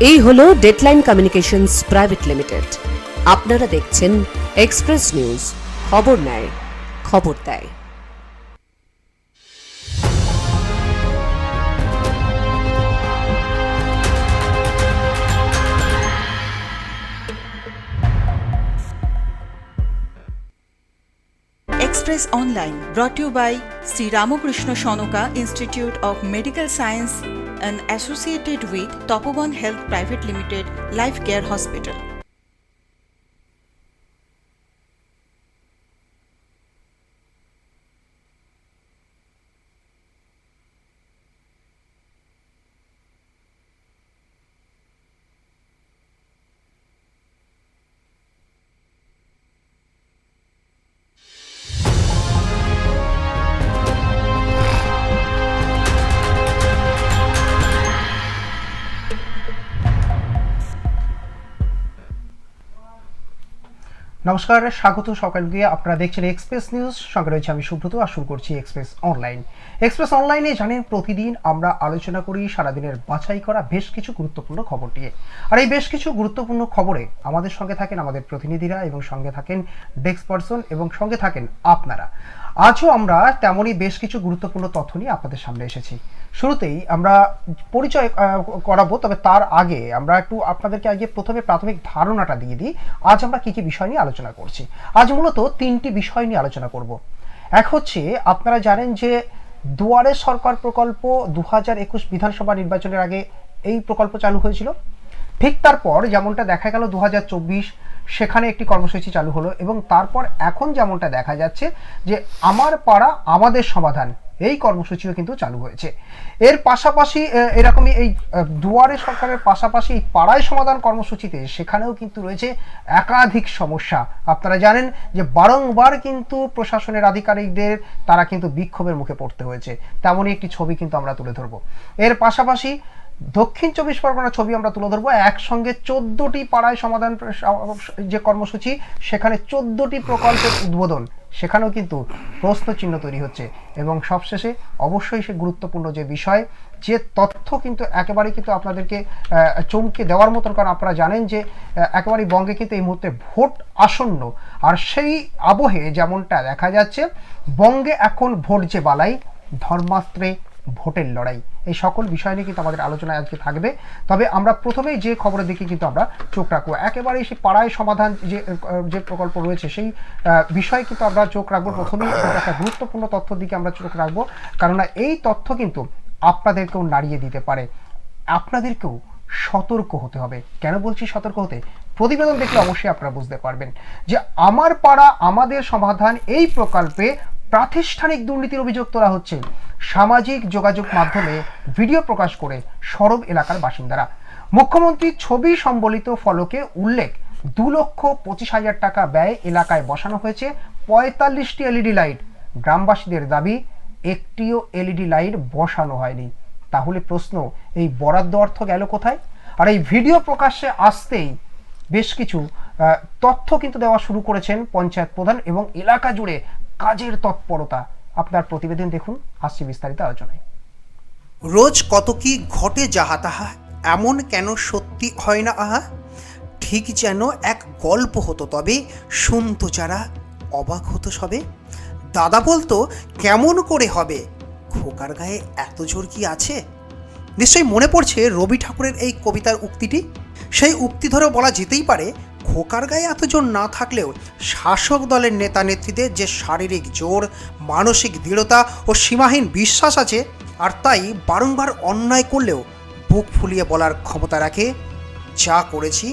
এই হলো deadline communications private limited. আপনারা দেখছেন এক্সপ্রেস নিউজ, খবর নেয়, খবর দেয়। Express Online brought to you by Sri Ramakrishna Shonoka Institute of Medical Science and associated with Topovan Health Private Limited, Life Care Hospital. নমস্কার, স্বাগত সকালকে। আপনারা দেখছেন এক্সপ্রেস নিউজ, সঙ্গে রয়েছে আমি সুব্রত। আর শুরু করছি এক্সপ্রেস অনলাইন। এক্সপ্রেস অনলাইনে জানেন প্রতিদিন আমরা আলোচনা করি সারাদিনের বাছাই করা বেশ কিছু গুরুত্বপূর্ণ খবর নিয়ে। আর এই বেশ কিছু গুরুত্বপূর্ণ খবরে আমাদের সঙ্গে থাকেন আমাদের প্রতিনিধিরা, এবং সঙ্গে থাকেন ডেস্ক পার্সন, এবং সঙ্গে থাকেন আপনারা। আজও আমরা তেমনই বেশ কিছু গুরুত্বপূর্ণ তথ্য নিয়ে আপনাদের সামনে এসেছি। শুরুতেই আমরা পরিচয় করাবো, তবে তার আগে আমরা একটু আপনাদেরকে আগে প্রথমে প্রাথমিক ধারণাটা দিয়ে দিই। আজ আমরা কি কি বিষয় নিয়ে আলোচনা করছি। আজ মূলত তিনটি বিষয় নিয়ে আলোচনা করব। এক হচ্ছে, আপনারা জানেন যে দুয়ারে সরকার প্রকল্প 2021 বিধানসভা নির্বাচনের আগে এই প্রকল্প চালু হয়েছিল। ঠিক তারপর যেমনটা দেখা গেল 2024 সেখানে একটি কর্মসূচি চালু হলো, এবং তারপর এখন যেমনটা দেখা যাচ্ছে যে আমার পাড়া আমাদের সমাধান এই কর্মসূচিও কিন্তু চালু হয়েছে। এর পাশাপাশি এরকমই এই দুয়ারে সরকারের পাশাপাশি এই পাড়ায় সমাধান কর্মসূচিতে সেখানেও কিন্তু রয়েছে একাধিক সমস্যা। আপনারা জানেন যে বারংবার কিন্তু প্রশাসনের আধিকারিকদের তারা কিন্তু বিক্ষোভের মুখে পড়তে হয়েছে। তেমনই একটি ছবি কিন্তু আমরা তুলে ধরবো। এর পাশাপাশি দক্ষিণ 24 পরগনার ছবি আমরা তুলে ধরবো। একসঙ্গে 14টি পাড়ায় সমাধান যে কর্মসূচি, সেখানে 14টি প্রকল্পের উদ্বোধন, সেখানেও কিন্তু প্রশ্ন চিহ্ন তৈরি হচ্ছে। এবং সবশেষে অবশ্যই সে গুরুত্বপূর্ণ যে বিষয়, যে তথ্য কিন্তু একেবারেই কিন্তু আপনাদেরকে চমকে দেওয়ার মতন, কারণ আপনারা জানেন যে একেবারেই বঙ্গে কিন্তু এই মুহূর্তে ভোট আসন্ন। আর সেই আবহে যেমনটা দেখা যাচ্ছে, বঙ্গে এখন ভোট যে বালাই, ধর্মাস্ত্রে ভোটের লড়াই, এই সকল বিষয় নিয়ে কিন্তু আমাদের আলোচনায় আজকে থাকবে। তবে আমরা প্রথমেই যে খবরের দিকে কিন্তু আমরা চোখ রাখবো, একেবারেই সেই পাড়ায় সমাধান যে প্রকল্প রয়েছে সেই বিষয়ে কিন্তু আমরা চোখ রাখবো। প্রথমেই একটা গুরুত্বপূর্ণ তথ্যের দিকে আমরা চোখ রাখবো, কেননা এই তথ্য কিন্তু আপনাদেরকেও নাড়িয়ে দিতে পারে। আপনাদেরকেও সতর্ক হতে হবে। কেন বলছি সতর্ক হতে? প্রতিবেদন দেখলে অবশ্যই আপনারা বুঝতে পারবেন যে আমার পাড়া আমাদের সমাধান এই প্রকল্পে প্রাতিষ্ঠানিক দুর্নীতির অভিযোগ তোলা হচ্ছে। সামাজিক যোগাযোগ মাধ্যমে ভিডিও প্রকাশ করে সরব এলাকার বাসিন্দারা। মুখ্যমন্ত্রীর ছবি সম্বলিত ফলকে উল্লেখ, 2,25,000 টাকা ব্যয় এলাকায় বসানো হয়েছে 45টি এলইডি লাইট। গ্রামবাসীদের দাবি একটিও এলইডি লাইট বসানো হয়নি। তাহলে প্রশ্ন, এই বরাদ্দ অর্থ গেল কোথায়? আর এই ভিডিও প্রকাশ্যে আসতেই বেশ কিছু তথ্য কিন্তু দেওয়া শুরু করেছেন পঞ্চায়েত প্রধান, এবং এলাকা জুড়ে কাজের তৎপরতা। আপনার প্রতিবেদন দেখুন, আসছে বিস্তারিত আলোচনায়। রোজ কত কি ঘটে যাহা তাহা, এমন কেন সত্যি হয় না আহা। ঠিক যেন এক গল্প হতো, তবে শুনতো যারা অবাক হতো সবে। দাদা বলতো কেমন করে হবে, খোকার গায়ে এত জোর কি আছে। নিশ্চয়ই মনে পড়ছে রবি ঠাকুরের এই কবিতার উক্তিটি। সেই উক্তি ধরে বলা যেতেই পারে, খোকার গায়ে এত জোর না থাকলেও শাসক দলের নেতা নেত্রীদের যে শারীরিক জোর, মানসিক দৃঢ়তা ও সীমাহীন বিশ্বাস আছে, আর তাই বারংবার অন্যায় করলেও বুক ফুলিয়ে বলার ক্ষমতা রাখে, যা করেছি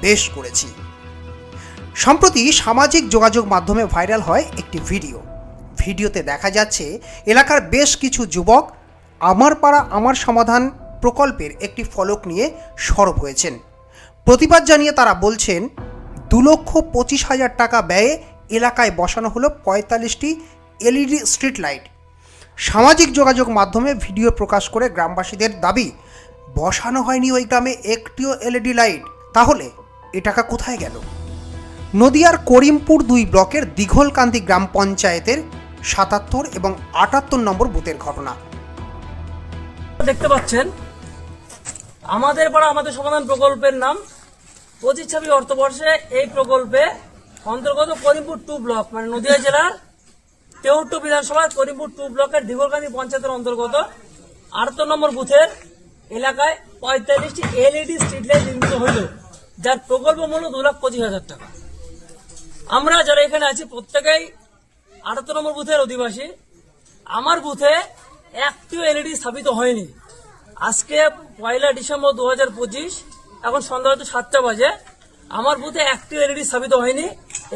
বেশ করেছি। সম্প্রতি সামাজিক যোগাযোগ মাধ্যমে ভাইরাল হয় একটি ভিডিওতে দেখা যাচ্ছে এলাকার বেশ কিছু যুবক আমার পাড়া আমার সমাধান প্রকল্পের একটি ফলক নিয়ে সরব হয়েছেন। প্রতিবাদ জানিয়ে তারা বলছেন, 2,25,000 টাকা ব্যয়ে এলাকায় বসানো হলো 45টি এলইডি স্ট্রিট লাইট। সামাজিক যোগাযোগ মাধ্যমে ভিডিও প্রকাশ করে গ্রামবাসীদের দাবি, বসানো হয়নি ওই গ্রামে একটিও এলইডি লাইট। তাহলে এ টাকা কোথায় গেল? নদিয়ার করিমপুর 2 ব্লকের দীঘলকান্দি গ্রাম পঞ্চায়েতের 77 এবং 78 নম্বর বুথের ঘটনা। দেখতে পাচ্ছেন আমাদের পাড়া আমাদের সমাধান প্রকল্পের নাম 25-26 অর্থবর্ষে এই প্রকল্পে অন্তর্গত করিমপুর 2 ব্লক মানে নদিয়া জেলার তেউট্টু বিধানসভার করিমপুর 2 ব্লকের দিঘলকান্দি পঞ্চায়েতের অন্তর্গত 78 নম্বর বুথের এলাকায় 45টি এলইডি স্ট্রিট লাইট নির্মিত হইল, যার প্রকল্প মূল্য 2,25,000 টাকা। আমরা যারা এখানে আছি প্রত্যেকেই 78 নম্বর বুথের অধিবাসী। আমার বুথে একটিও এলইডি স্থাপিত হয়নি। আজকে 1 ডিসেম্বর 2025, এখন সন্ধ্যা হয়তো 7টা বাজে, আমার বুথে একটিও এলইডি স্থাপিত হয়নি।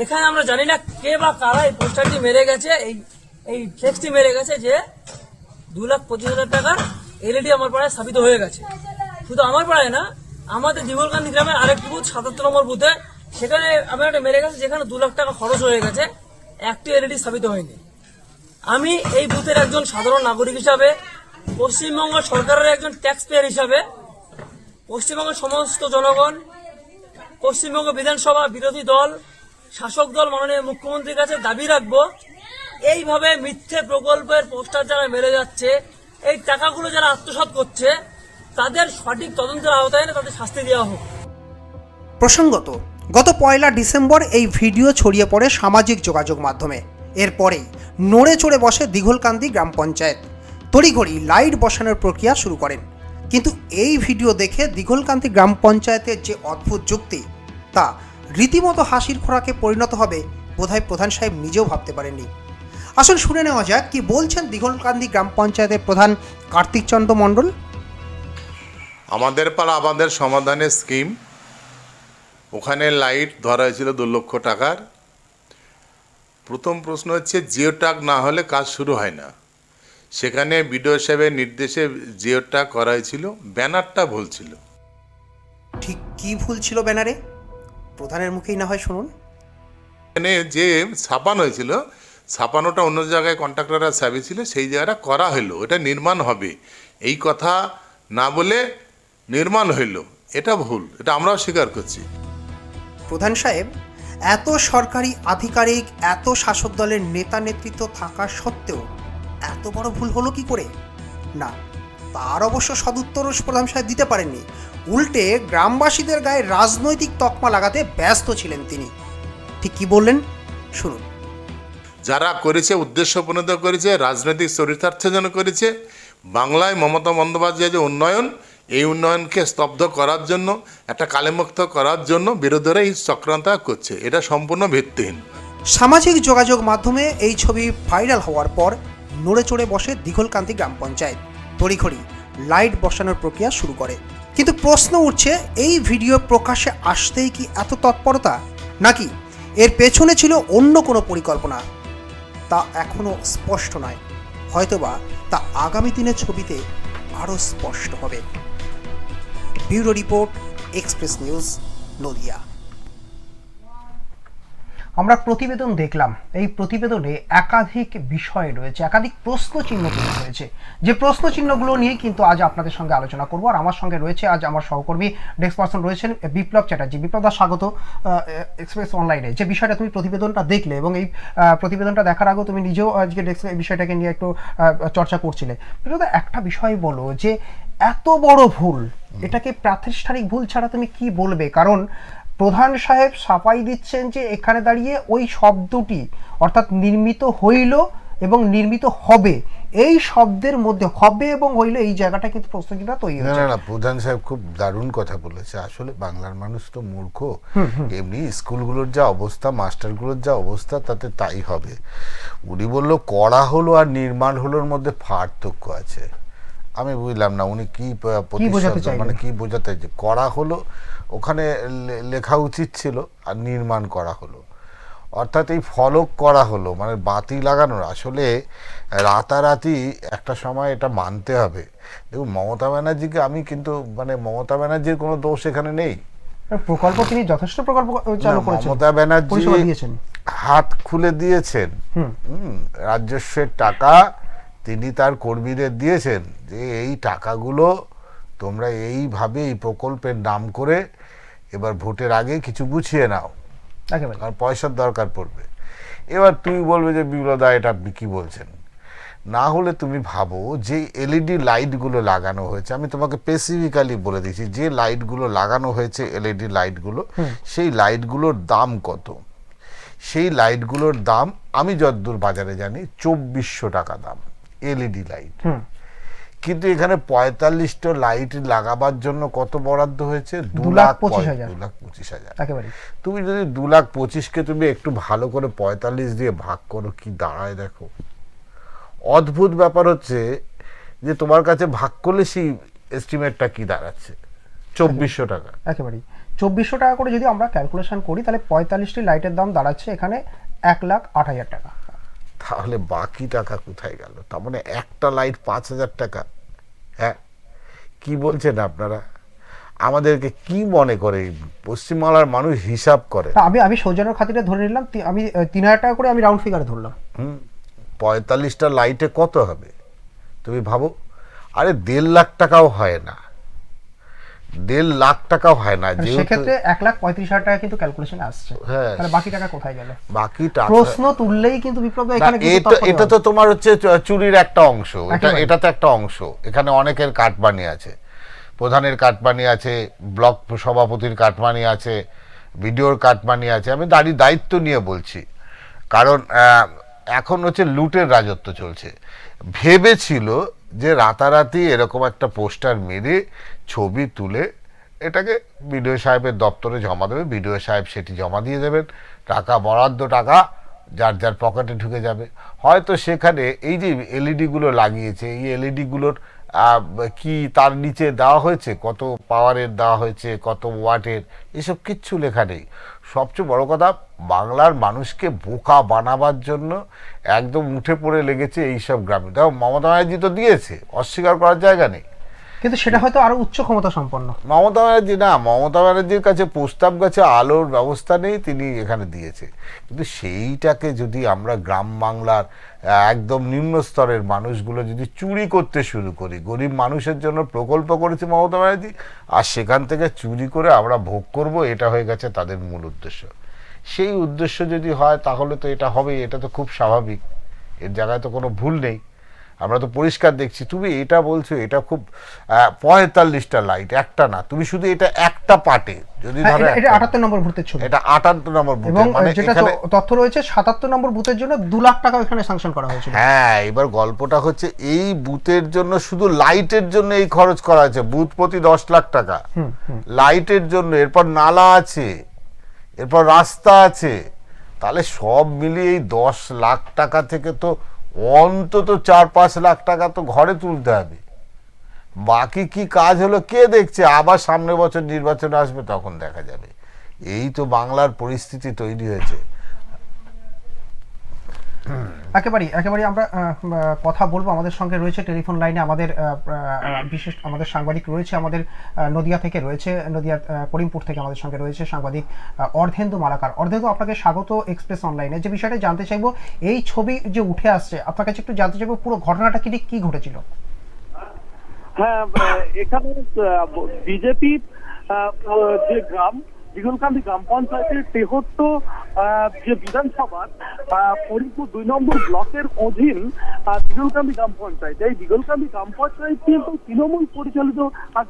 এখানে আমরা জানি না কে বা কারা এই পোস্টারটি মেরে গেছে, এই ফ্লেক্সটি মেরে গেছে যে 2,25,000 টাকার এলইডি আমার পাড়ায় স্থাপিত হয়ে গেছে। শুধু আমার পাড়ায় না, আমাদের দিঘলকান্দি গ্রামের আরেকটি বুথ 77 নম্বর বুথে, সেখানে আমার একটা মেরে গেছে যেখানে 2 লাখ টাকা খরচ হয়ে গেছে, একটি এলইডি স্থাপিত হয়নি। আমি এই বুথের একজন সাধারণ নাগরিক হিসাবে, পশ্চিমবঙ্গ সরকারের একজন ট্যাক্স পেয়ার হিসাবে, পশ্চিমবঙ্গের সমস্ত জনগণ, পশ্চিমবঙ্গ বিধানসভা, বিরোধী দল, শাসক দল, মাননীয় মুখ্যমন্ত্রীর কাছে দাবি রাখবো, এইভাবে মিথ্যে প্রকল্পের পোস্টার যারা মেরে যাচ্ছে, এই টাকাগুলো যারা আত্মসাৎ করছে, তাদের সঠিক তদন্তের আওতায় এনে তাদের শাস্তি দেওয়া হোক। প্রসঙ্গত, গত 1 ডিসেম্বর এই ভিডিও ছড়িয়ে পড়ে সামাজিক যোগাযোগ মাধ্যমে। এরপরেই নড়ে চড়ে বসে দিঘলকান্দি গ্রাম পঞ্চায়েত, তড়িঘড়ি লাইট বসানোর প্রক্রিয়া শুরু করেন। কিন্তু এই ভিডিও দেখে দিঘলকান্দি গ্রাম পঞ্চায়েতের যে অদ্ভুত যুক্তি, তা রীতিমতো হাসির খোরাকে পরিণত হবে বোধহয় প্রধান সাহেব নিজেও ভাবতে পারেননি। আসুন শুনে নেওয়া যাক কি বলছেন দিঘলকান্দি গ্রাম পঞ্চায়েতের প্রধান কার্তিক চন্দ্র মণ্ডল। আমাদের পাড়া আমাদের সমাধানের স্কিম, ওখানে লাইট ধরা হয়েছিল 2 লক্ষ টাকার। প্রথম প্রশ্ন হচ্ছে জিও ট্যাগ না হলে কাজ শুরু হয় না। সেখানে বিডিও সাহেবের নির্দেশে জিও ট্যাগ করা হয়েছিল, ব্যানারটা ভুল ছিল। ঠিক কি ভুল ছিল ব্যানারে, প্রধানের মুখেই না হয় শুনুন। এখানে যে ছাপানো হয়েছিল, ছাপানোটা অন্য জায়গায় কন্ট্রাক্টররা ছাপিয়েছিল, সেই জায়গাটা করা হলো, এটা নির্মাণ হবে এই কথা না বলে নির্মাণ হইল, এটা ভুল, এটা আমরাও স্বীকার করছি। প্রধান সাহেব, এত সরকারি আধিকারিক, এত শাসক দলের নেতা নেতৃত্ব থাকা সত্ত্বেও এত বড় ভুল হলো কি করে? না, তার অবশ্য সদুত্তর প্রধান সাহেব দিতে পারেননি, উল্টে গ্রামবাসীদের গায়ে রাজনৈতিক তকমা লাগাতে ব্যস্ত ছিলেন তিনি। ঠিক কি বললেন শুনুন। যারা করেছে উদ্দেশ্য প্রণীত করেছে, রাজনৈতিক চরিতার্থের জন্য করেছে। বাংলায় মমতা বন্দ্যোপাধ্যায় যে উন্নয়ন, এই উন্নয়নকে স্তব্ধ করার জন্য, একটা কালেমুক্ত করার জন্য বিরোধীরা এই চক্রান্ত করছে, এটা সম্পূর্ণ ভিত্তিহীন। সামাজিক যোগাযোগ মাধ্যমে এই ছবি ভাইরাল হওয়ার পর নড়ে চড়ে বসে দিঘলকান্দি গ্রাম পঞ্চায়েত, তড়িঘড়ি লাইট বসানোর প্রক্রিয়া শুরু করে। কিন্তু প্রশ্ন উঠছে, এই ভিডিও প্রকাশ্যে আসতেই কি এত তৎপরতা, নাকি এর পেছনে ছিল অন্য কোনো পরিকল্পনা? তা এখনও স্পষ্ট নয়, হয়তোবা তা আগামী দিনের ছবিতে আরও স্পষ্ট হবে। Bureau report, Express news, Nadia. আমরা প্রতিবেদন দেখলাম, এই প্রতিবেদনে একাধিক বিষয় রয়েছে, একাধিক প্রশ্ন চিহ্ন তুলে রয়েছে, যে প্রশ্ন চিহ্নগুলো নিয়ে কিন্তু আজ আপনাদের সঙ্গে আলোচনা করব। আর আমার সঙ্গে রয়েছে আজ আমার সহকর্মী ডেস্ক পার্সন রয়েছেন বিপ্লব চ্যাটার্জি। বিপ্লব দা, স্বাগত এক্সপ্রেস অনলাইনে। যে বিষয়টা তুমি প্রতিবেদনটা দেখলে এবং এই প্রতিবেদনটা দেখার আগেও তুমি নিজেও আজকে ডেস্ক এই বিষয়টাকে নিয়ে একটু চর্চা করছিলে। বিপ্লব দা, একটা বিষয় বলো, যে এত বড় ভুল, এটাকে প্রাতিষ্ঠানিক ভুল ছাড়া তুমি কি বলবে? কারণ প্রধান সাহেব সাফাই দিচ্ছেন যে এখানে দাঁড়িয়ে ওই শব্দটি, অর্থাৎ নির্মিত হইল এবং নির্মিত হবে, এই শব্দের মধ্যে হবে এবং হইল, এই জায়গাটা কিন্তু প্রশ্নটা তৈরি হচ্ছে। না, প্রধান সাহেব খুব দারুণ কথা বলেছে। আসলে বাংলার মানুষ তো মূর্খ, এমনি স্কুলগুলোর যা অবস্থা, মাস্টারগুলোর যা অবস্থা, তাতে তাই হবে। উনি বললো করা হলো আর নির্মাণ হলোর মধ্যে পার্থক্য আছে। আমি বুঝলাম না উনি কি মানে কি বোঝাতে চাইছে। করা হলো ওখানে লেখা উচিত ছিল, আর নির্মাণ করা হলো, অর্থাৎ এই ফলক করা হলো, মানে বাতি লাগানোর। আসলে রাতারাতি একটা সময় এটা মানতে হবে। দেখুন, মমতা ব্যানার্জিকে আমি কিন্তু, মানে মমতা ব্যানার্জির কোনো দোষ এখানে নেই। প্রকল্প তিনি যথেষ্ট প্রকল্প চালু করেছেন, মমতা ব্যানার্জি হাত খুলে দিয়েছেন, রাজস্বের টাকা তিনি তার কর্মীদের দিয়েছেন, যে এই টাকাগুলো তোমরা এইভাবে এই প্রকল্পের নাম করে এবার ভোটের আগে কিছু গুছিয়ে নাও, কারণ পয়সার দরকার পড়বে। এবার তুই বলবে যে বিপ্লব দা এটা আপনি কি বলছেন। না হলে তুমি ভাবো যে এলইডি লাইটগুলো লাগানো হয়েছে, আমি তোমাকে স্পেসিফিক্যালি বলে দিচ্ছি যে লাইটগুলো লাগানো হয়েছে এলইডি লাইটগুলো, সেই লাইটগুলোর দাম কত। সেই লাইটগুলোর দাম আমি যতদূর বাজারে জানি 2400 টাকা দাম এলইডি লাইট। কিন্তু এখানে 45টা লাইট লাগাবার জন্য কত বরাদ্দ হয়েছে? 2,25,000 একেবারে। তুমি যদি 2,25,000-কে তুমি একটু ভালো করে 45 দিয়ে ভাগ করো, কি দাঁড়ায় দেখো। অদ্ভুত ব্যাপার হচ্ছে যে তোমার কাছে ভাগ করলে সেই এস্টিমেটটা কি দাঁড়াচ্ছে? 2400 টাকা। একেবারে 2400 টাকা করে যদি আমরা ক্যালকুলেশন করি তাহলে 45টি লাইটের দাম দাঁড়াচ্ছে এখানে 1,08,000 টাকা। তাহলে বাকি টাকা কোথায় গেল? তার মানে একটা লাইট 5,000 টাকা। হ্যাঁ, কি বলছেন আপনারা? আমাদেরকে কি মনে করে পশ্চিমবাংলার মানুষ হিসাব করে? আমি সৌজন্যের খাতিরে ধরে নিলাম, আমি 3,000 টাকা করে আমি রাউন্ড ফিগারে ধরলাম। 45টা লাইটে কত হবে তুমি ভাবো? আরে 1.5 লাখ টাকাও হয় না, 1.5 লাখ টাকাও হয় না। সেক্ষেত্রে 1,35,000 টাকা কিন্তু ক্যালকুলেশনে আসছে। হ্যাঁ, তাহলে বাকি টাকা কোথায় গেল? বাকি টাকা প্রশ্ন তুললেই কিন্তু বিপ্লব এখানে এটা তো তোমার হচ্ছে চুরির একটা অংশ, এটা তো একটা অংশ। এখানে অনেকের কাটমানি আছে, প্রধানের কাটমানি আছে, ব্লক সভাপতির কাটমানি আছে, ভিডিওর কাটমানি আছে। আমি দায়িত্ব নিয়ে বলছি, কারণ এখন হচ্ছে লুটের রাজত্ব চলছে। ভেবেছিল যে রাতারাতি এরকম একটা পোস্টার মেরে ছবি তুলে এটাকে বিডিও সাহেবের দপ্তরে জমা দেবে, বিডিও সাহেব সেটি জমা দিয়ে দেবেন, টাকা বরাদ্দ টাকা যার যার পকেটে ঢুকে যাবে। হয়তো সেখানে এই যে এলইডিগুলো লাগিয়েছে, এই এলইডিগুলোর কি তার নিচে দেওয়া হয়েছে, কত পাওয়ারের দেওয়া হয়েছে, কত ওয়াটের, এসব কিচ্ছু লেখা নেই। সবচেয়ে বড় কথা, বাংলার মানুষকে বোকা বানাবার জন্য একদম উঠে পড়ে লেগেছে এইসব গ্রামে। দেখো মমতা ব্যানার্জি তো দিয়েছে, অস্বীকার করার জায়গা নেই, কিন্তু সেটা হয়তো আরো উচ্চ ক্ষমতা সম্পন্ন। মমতা ব্যানার্জির কাছে প্রস্তাব গাছে আলোর ব্যবস্থা নেই, তিনি এখানে দিয়েছে। কিন্তু সেইটাকে যদি আমরা গ্রাম বাংলার একদম নিম্ন স্তরের মানুষগুলো যদি চুরি করতে শুরু করি, গরিব মানুষের জন্য প্রকল্প করেছে মমতা ব্যানার্জি, আর সেখান থেকে চুরি করে আমরা ভোগ করব, এটা হয়ে গেছে তাদের মূল উদ্দেশ্য। সেই উদ্দেশ্য যদি হয় তাহলে তো এটা হবেই, এটা তো খুব স্বাভাবিক, এর জায়গায় তো কোনো ভুল নেই। আমরা তো পরিষ্কার দেখছি। তুমি এটা বলছো এটা খুব 45টা লাইট, একটা না, তুমি শুধু এটা একটা পার্টে যদি ধরো, এটা 78 নম্বর বুথের ছবি, এটা 58 নম্বর বুথ, এবং মানে যেটা তথ্য রয়েছে 77 নম্বর বুথের জন্য 2 লাখ টাকা এখানে স্যাংশন করা হয়েছিল। হ্যাঁ, এবার গল্পটা হচ্ছে এই বুথের জন্য, শুধু লাইটের জন্য এই খরচ করা হয়েছে, বুথ প্রতি 10 লাখ টাকা লাইটের জন্য। এরপর নালা আছে, এরপর রাস্তা আছে, তাহলে সব মিলিয়ে এই 10 লাখ টাকা থেকে তো অন্তত 4-5 লাখ টাকা তো ঘরে তুলতে হবে। বাকি কি কাজ হলো কে দেখছে? আবার সামনের বছর নির্বাচন আসবে, তখন দেখা যাবে। এই তো বাংলার পরিস্থিতি তৈরি হয়েছে। একেবারে আমরা কথা বলবো। আমাদের সঙ্গে রয়েছে টেলিফোন লাইনে আমাদের বিশেষ আমাদের সাংবাদিক রয়েছে, আমাদের নদিয়া থেকে রয়েছে, নদিয়া করিমপুর থেকে আমাদের সঙ্গে রয়েছে সাংবাদিক অর্ধেন্দু মালাকার। অর্ধেন্দু, আপনাকে স্বাগত এক্সপ্রেস অনলাইনে। যে বিষয়টা জানতে চাইবো, এই ছবি যে উঠে আসছে, আপনার কাছে একটু জানতে চাইবো পুরো ঘটনাটা কি ঘটেছিল। হ্যাঁ, এখানে বিজেপি যে গ্রাম দিগলকান্দি গ্রাম পঞ্চায়েতের তেহট্ট যে বিধানসভার করিমপুর 2 নম্বর ব্লকের অধীন দিগলকান্দি গ্রাম পঞ্চায়েত, এই দিগলকান্দি গ্রাম পঞ্চায়েত কিন্তু তৃণমূল পরিচালিত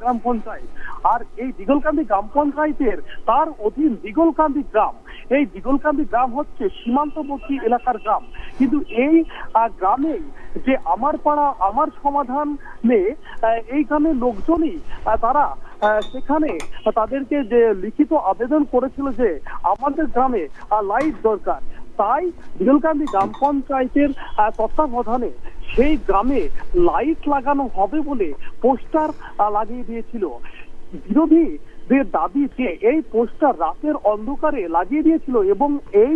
গ্রাম পঞ্চায়েত। আর এই দিগলকান্দি গ্রাম পঞ্চায়েতের তার অধীন দিগলকান্দি গ্রাম, এই দিগলকান্দি গ্রাম হচ্ছে সীমান্তবর্তী এলাকার গ্রাম। কিন্তু এই গ্রামে যে আমার পাড়া আমার সমাধান নেই, এই গ্রামের লোকজনই তারা সেখানে তাদেরকে যে লিখিত আবেদন করেছিল যে আমাদের গ্রামে লাইট দরকার, তাই দিগলকান্দি গ্রাম পঞ্চায়েতের তত্ত্বাবধানে সেই গ্রামে লাইট লাগানো হবে বলে পোস্টার লাগিয়ে দিয়েছিল। বিরোধীদের দাবি যে এই পোস্টার রাতের অন্ধকারে লাগিয়ে দিয়েছিল এবং এই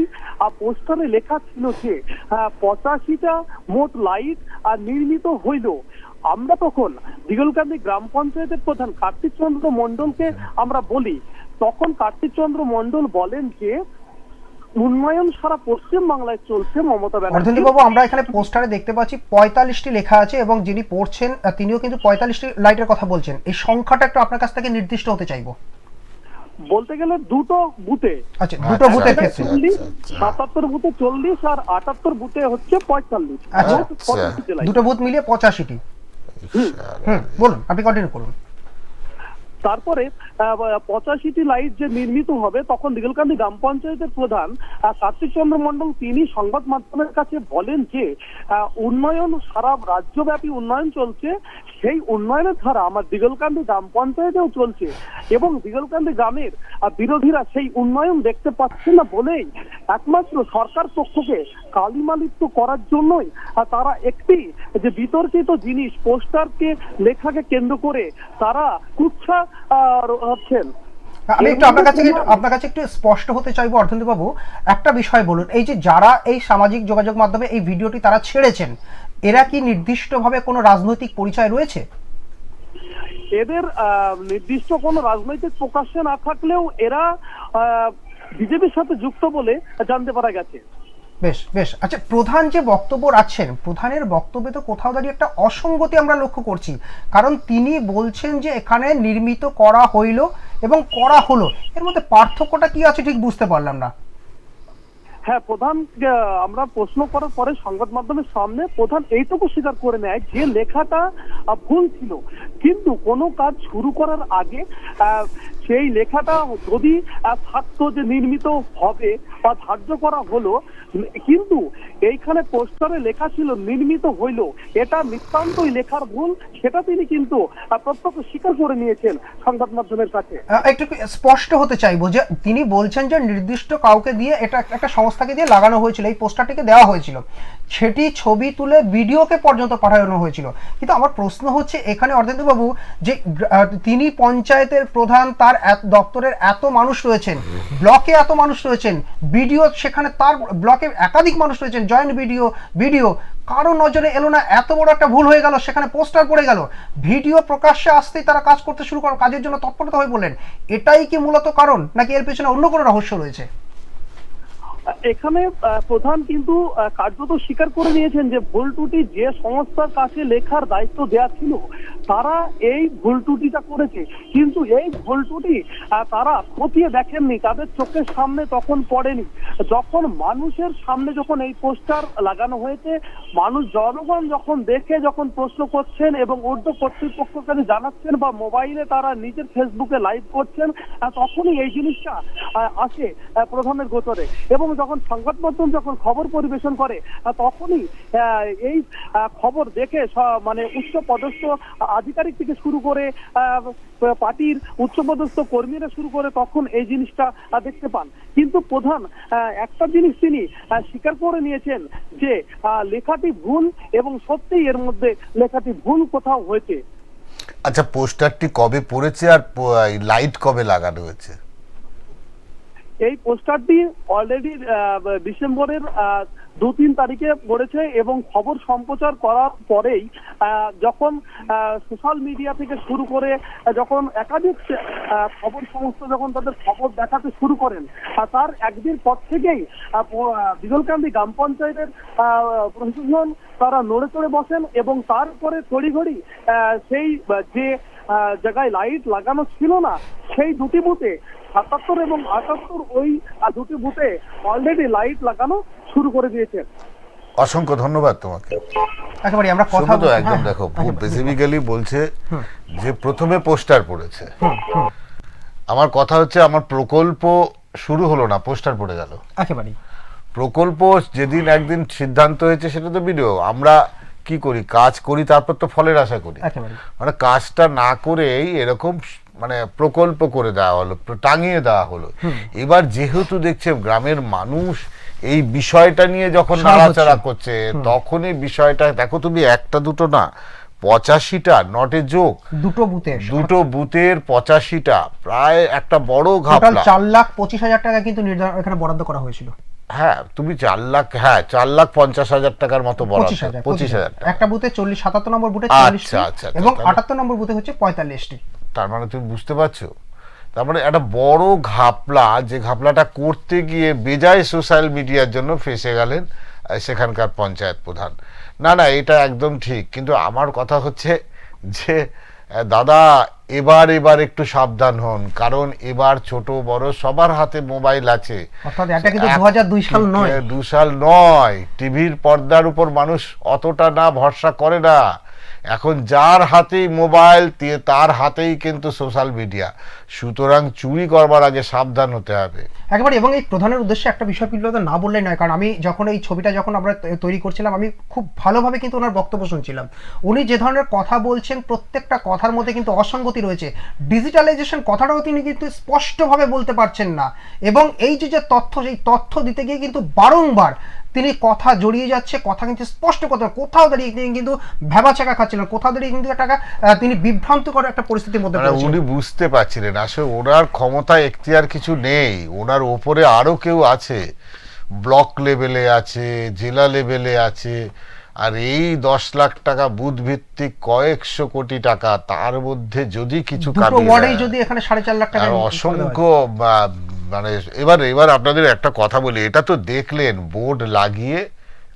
পোস্টারে লেখা ছিল যে 85টা মোট লাইট নির্মিত হইল। আমরা তখন দিগলকান্দি গ্রাম পঞ্চায়েতের প্রধান কার্তিক চন্দ্র মন্ডলকে আমরা বলি, তখন কার্তিক চন্দ্র মন্ডল বলেন যে উন্নয়ন সারা পশ্চিম বাংলায় চলছে মমতা ব্যানার্জি। বাবু, আমরা এখানে পোস্টারে দেখতে পাচ্ছি 45টি লেখা আছে এবং যিনি পড়ছেন তিনিও কিন্তু 45টি লাইটের কথা বলছেন। এই সংখ্যাটা একটু আপনার কাছ থেকে নির্দিষ্ট হতে চাইবো। বলতে গেলে দুটো বুথে, আচ্ছা, দুটো বুথের আচ্ছা, ক্ষেত্রে। 77 বুথে 40 আর 78 বুথে হচ্ছে 45। আচ্ছা। মোট 85 জেলায়। দুটো বুথ মিলিয়ে 85টি। বলুন, আপনি কন্টিনিউ করুন। তারপরে 85টি লাইট যে নির্মিত হবে, তখন দিগলকান্দি গ্রাম পঞ্চায়েতের প্রধান কার্তিক চন্দ্র মণ্ডল তিনি সংবাদ মাধ্যমের কাছে বলেন যে উন্নয়ন সারা রাজ্যব্যাপী উন্নয়ন চলছে, সেই উন্নয়নের ধারা আমার দিগলকান্দি গ্রাম পঞ্চায়েতেও চলছে এবং দিগলকান্দি গ্রামের বিরোধীরা সেই উন্নয়ন দেখতে পাচ্ছে না বলেই একমাত্র সরকার পক্ষকে কালিমালিপ্ত করার জন্যই তারা একটি যে বিতর্কিত জিনিস পোস্টারকে লেখাকে কেন্দ্র করে তারা কুচ্ছা হচ্ছেন। আমি একটু আপনার কাছে একটু স্পষ্ট হতে চাইবো অর্থনীতি বাবু, একটা বিষয় বলুন, এই যে যারা এই সামাজিক যোগাযোগ মাধ্যমে এই ভিডিওটি তারা ছেড়েছেন, এরা কি নির্দিষ্টভাবে কোনো রাজনৈতিক পরিচয় রয়েছে? এদের নির্দিষ্ট কোনো রাজনৈতিক প্রকাশ্যে না থাকলেও এরা বিজেপির সাথে যুক্ত বলে জানতে পারা গেছে। বেশ বেশ। আচ্ছা, প্রধান যে বক্তব্য রাখছেন, প্রধানের বক্তব্যে তো কোথাও দাঁড়িয়ে একটা অসঙ্গতি আমরা লক্ষ্য করছি, কারণ তিনি বলছেন যে এখানে নির্মিত করা হইল এবং করা হলো, এর মধ্যে পার্থক্যটা কি আছে ঠিক বুঝতে পারলাম না। হ্যাঁ, প্রধান আমরা প্রশ্ন করার পরে সংবাদ মাধ্যমের সামনে প্রধান এইটুকু স্বীকার করে নেয় যে লেখাটা ভুল ছিল, কিন্তু কোনো কাজ শুরু করার আগে সেই লেখাটা যদি থাকতো যে নির্মিত হবে বা ধার্য করা হলো, কিন্তু এইখানে পোস্টারে লেখা ছিল নির্মিত হইল, এটা নিতান্তই লেখার ভুল, সেটা তিনি কিন্তু প্রত্যক্ষ স্বীকার করে নিয়েছেন সংবাদ মাধ্যমের কাছে। একটু স্পষ্ট হতে চাইবো যে তিনি বলছেন যে নির্দিষ্ট কাউকে দিয়ে, এটা একটা সংস্থাকে দিয়ে লাগানো হয়েছিল, এই পোস্টারটিকে দেওয়া হয়েছিল, সেটি ছবি তুলে ভিডিওকে পর্যন্ত পাঠানো হয়েছিল। কিন্তু আমার প্রশ্ন হচ্ছে এখানে অর্ধেন্দু বাবু, যে তিনি পঞ্চায়েতের প্রধান, তার দপ্তরের এত মানুষ রয়েছেন, ব্লকে এত মানুষ রয়েছেন, ভিডিও সেখানে তার ব্লকে একাধিক মানুষ রয়েছেন, জয়েন্ট ভিডিও কারো নজরে এলো না, এত বড় একটা ভুল হয়ে গেল, সেখানে পোস্টার পড়ে গেল, ভিডিও প্রকাশ্যে আসতেই তারা কাজ করতে শুরু করেন, কাজের জন্য তৎপরতা হয়ে বললেন, এটাই কি মূলত কারণ, নাকি এর পেছনে অন্য কোনো রহস্য রয়েছে? এখানে প্রধান কিন্তু কার্যত স্বীকার করে নিয়েছেন যে ভুল ত্রুটি যে সংস্থার কাছে লেখার দায়িত্ব দেওয়া ছিল তারা এই ভুল ত্রুটিটা করেছে, কিন্তু এই ভুল ত্রুটি তারা খতিয়ে দেখেননি, তাদের চোখের সামনে তখন পড়েনি। যখন মানুষের সামনে যখন এই পোস্টার লাগানো হয়েছে, জনগণ যখন দেখে যখন প্রশ্ন করছেন এবং ঊর্ধ্ব কর্তৃপক্ষকে জানাচ্ছেন বা মোবাইলে তারা নিজের ফেসবুকে লাইভ করছেন, তখনই এই জিনিসটা আসে প্রধানের গোচরে এবং যখন সংবাদ মাধ্যম যখন খবর পরিবেশন করে তখনই এই খবর দেখে মানে উচ্চপদস্থ আধিকারিক থেকে শুরু করে পার্টির উচ্চপদস্থ কর্মীরা শুরু করে তখন এই জিনিসটা দেখতে পান। কিন্তু প্রধান একটা জিনিস তিনি স্বীকার করে নিয়েছেন যে লেখাটি ভুল এবং সত্যিই এর মধ্যে লেখাটি ভুল কোথাও হয়েছে। আচ্ছা, পোস্টারটি কবে পড়েছে আর লাইট কবে লাগানো হয়েছে? এই পোস্টারটি অলরেডি ডিসেম্বরের 2-3 তারিখে পড়েছে এবং খবর সম্প্রচার করার পরেই যখন সোশ্যাল মিডিয়া থেকে শুরু করে যখন একাধিক খবর সংস্থা যখন তাদের খবর দেখাতে শুরু করেন, তার একদিন পর থেকেই দিগলকান্দি গ্রাম পঞ্চায়েতের প্রশাসন তারা নড়ে চড়ে বসেন এবং তারপরে তড়িঘড়ি সেই যে জায়গায় লাইট লাগানো ছিল না সেই দুটি বুথে 77 এবং 78 ওই দুটি বুথে অলরেডি লাইট লাগানো শুরু করে দিয়েছে। অসংখ্য ধন্যবাদ তোমাকে। একেবারে আমরা কথা তো একদম দেখো, বেসিক্যালি বলছে যে প্রথমে পোস্টার পড়েছে, আমার কথা হচ্ছে আমার প্রকল্প শুরু হলো না, পোস্টার পড়ে গেল। একেবারে প্রকল্প যেদিন একদিন সিদ্ধান্ত হয়েছে সেটা তো ভিডিও, আমরা কি করি, কাজ করি তারপর তো ফলের আশা করি, মানে কাজটা না করেই এরকম মানে প্রকল্প করে দেওয়া হলো, টাঙিয়ে দেওয়া হলো। এবার যেহেতু দেখছে গ্রামের মানুষ এই বিষয়টা নিয়ে যখন নাড়াচাড়া করছে, তখনই বিষয়টা দেখো, তুমি একটা দুটো না, 85টা নটে যোগ দুটো বুথের 85টা, প্রায় একটা বড় ঘাপলা। 4,25,000 টাকা কিন্তু নির্ধারণ এখানে বরাদ্দ করা হয়েছিল। হ্যাঁ, তুমি 4,50,000 টাকার মতো বরাদ্দ, 25,000 টাকা একটা বুথে 77 নম্বর বুথে 40টি এবং 78 নম্বর বুথে হচ্ছে 45টি। তার মানে তুমি বুঝতে পারছো, তার মানে একটা বড় ঘাপলা, যে ঘাপলাটা করতে গিয়ে বেজায় সোশ্যাল মিডিয়ার জন্য ফেসে গেলেন সেখানকার পঞ্চায়েত প্রধান। না, এটা একদম ঠিক, কিন্তু আমার কথা হচ্ছে যে দাদা এবার একটু সাবধান হন, কারণ এবার ছোট বড় সবার হাতে মোবাইল আছে। অর্থাৎ এটা কিন্তু 2002 সাল নয়, 2 সাল নয়। টিভির পর্দার উপর মানুষ অতটা না ভরসা করে না, এখন যার হাতেই মোবাইল তার হাতেই কিন্তু সোশ্যাল মিডিয়া, সুতরাং চুরি করবার আগে সাবধান হতে হবে একেবারে। এবং এই প্রধানের উদ্দেশ্যে একটা বিষয় পিলতে না বললেই নয়, কারণ আমি যখন এই ছবিটা যখন আমরা তৈরি করছিলাম, আমি খুব ভালোভাবে কিন্তু ওনার বক্তব্য শুনছিলাম। উনি যে ধরনের কথা বলছেন, প্রত্যেকটা কথার মধ্যে কিন্তু অসঙ্গতি রয়েছে। ডিজিটালাইজেশন কথাটাও তিনি কিন্তু স্পষ্টভাবে বলতে পারছেন না, এবং এই যে তথ্য, সেই তথ্য দিতে গিয়ে কিন্তু বারংবার তিনি কথা জড়িয়ে যাচ্ছে, কথা কিন্তু স্পষ্ট কথা, কোথাও দাঁড়িয়ে তিনি কিন্তু ভেবাচাকা খাচ্ছিলেন, কোথাও দাঁড়িয়ে কিন্তু একটা তিনি বিভ্রান্তকর একটা পরিস্থিতির মধ্যে পড়েছেন। উনি বুঝতে পারছিলেন আসলে ওনার ক্ষমতা এখতিয়ার কিছু নেই, ওনার ওপরে আরো কেউ আছে, ব্লক লেভেলে আছে, জেলা লেভেলে আছে। আর এই 10 লাখ টাকা বুথ ভিত্তিক কয়েকশো কোটি টাকা, তার মধ্যে যদি কিছু যদি এখানে 4.5 লাখ টাকা অসংখ্য মানে এবার আপনাদের একটা কথা বলি, এটা তো দেখলেন বোর্ড লাগিয়ে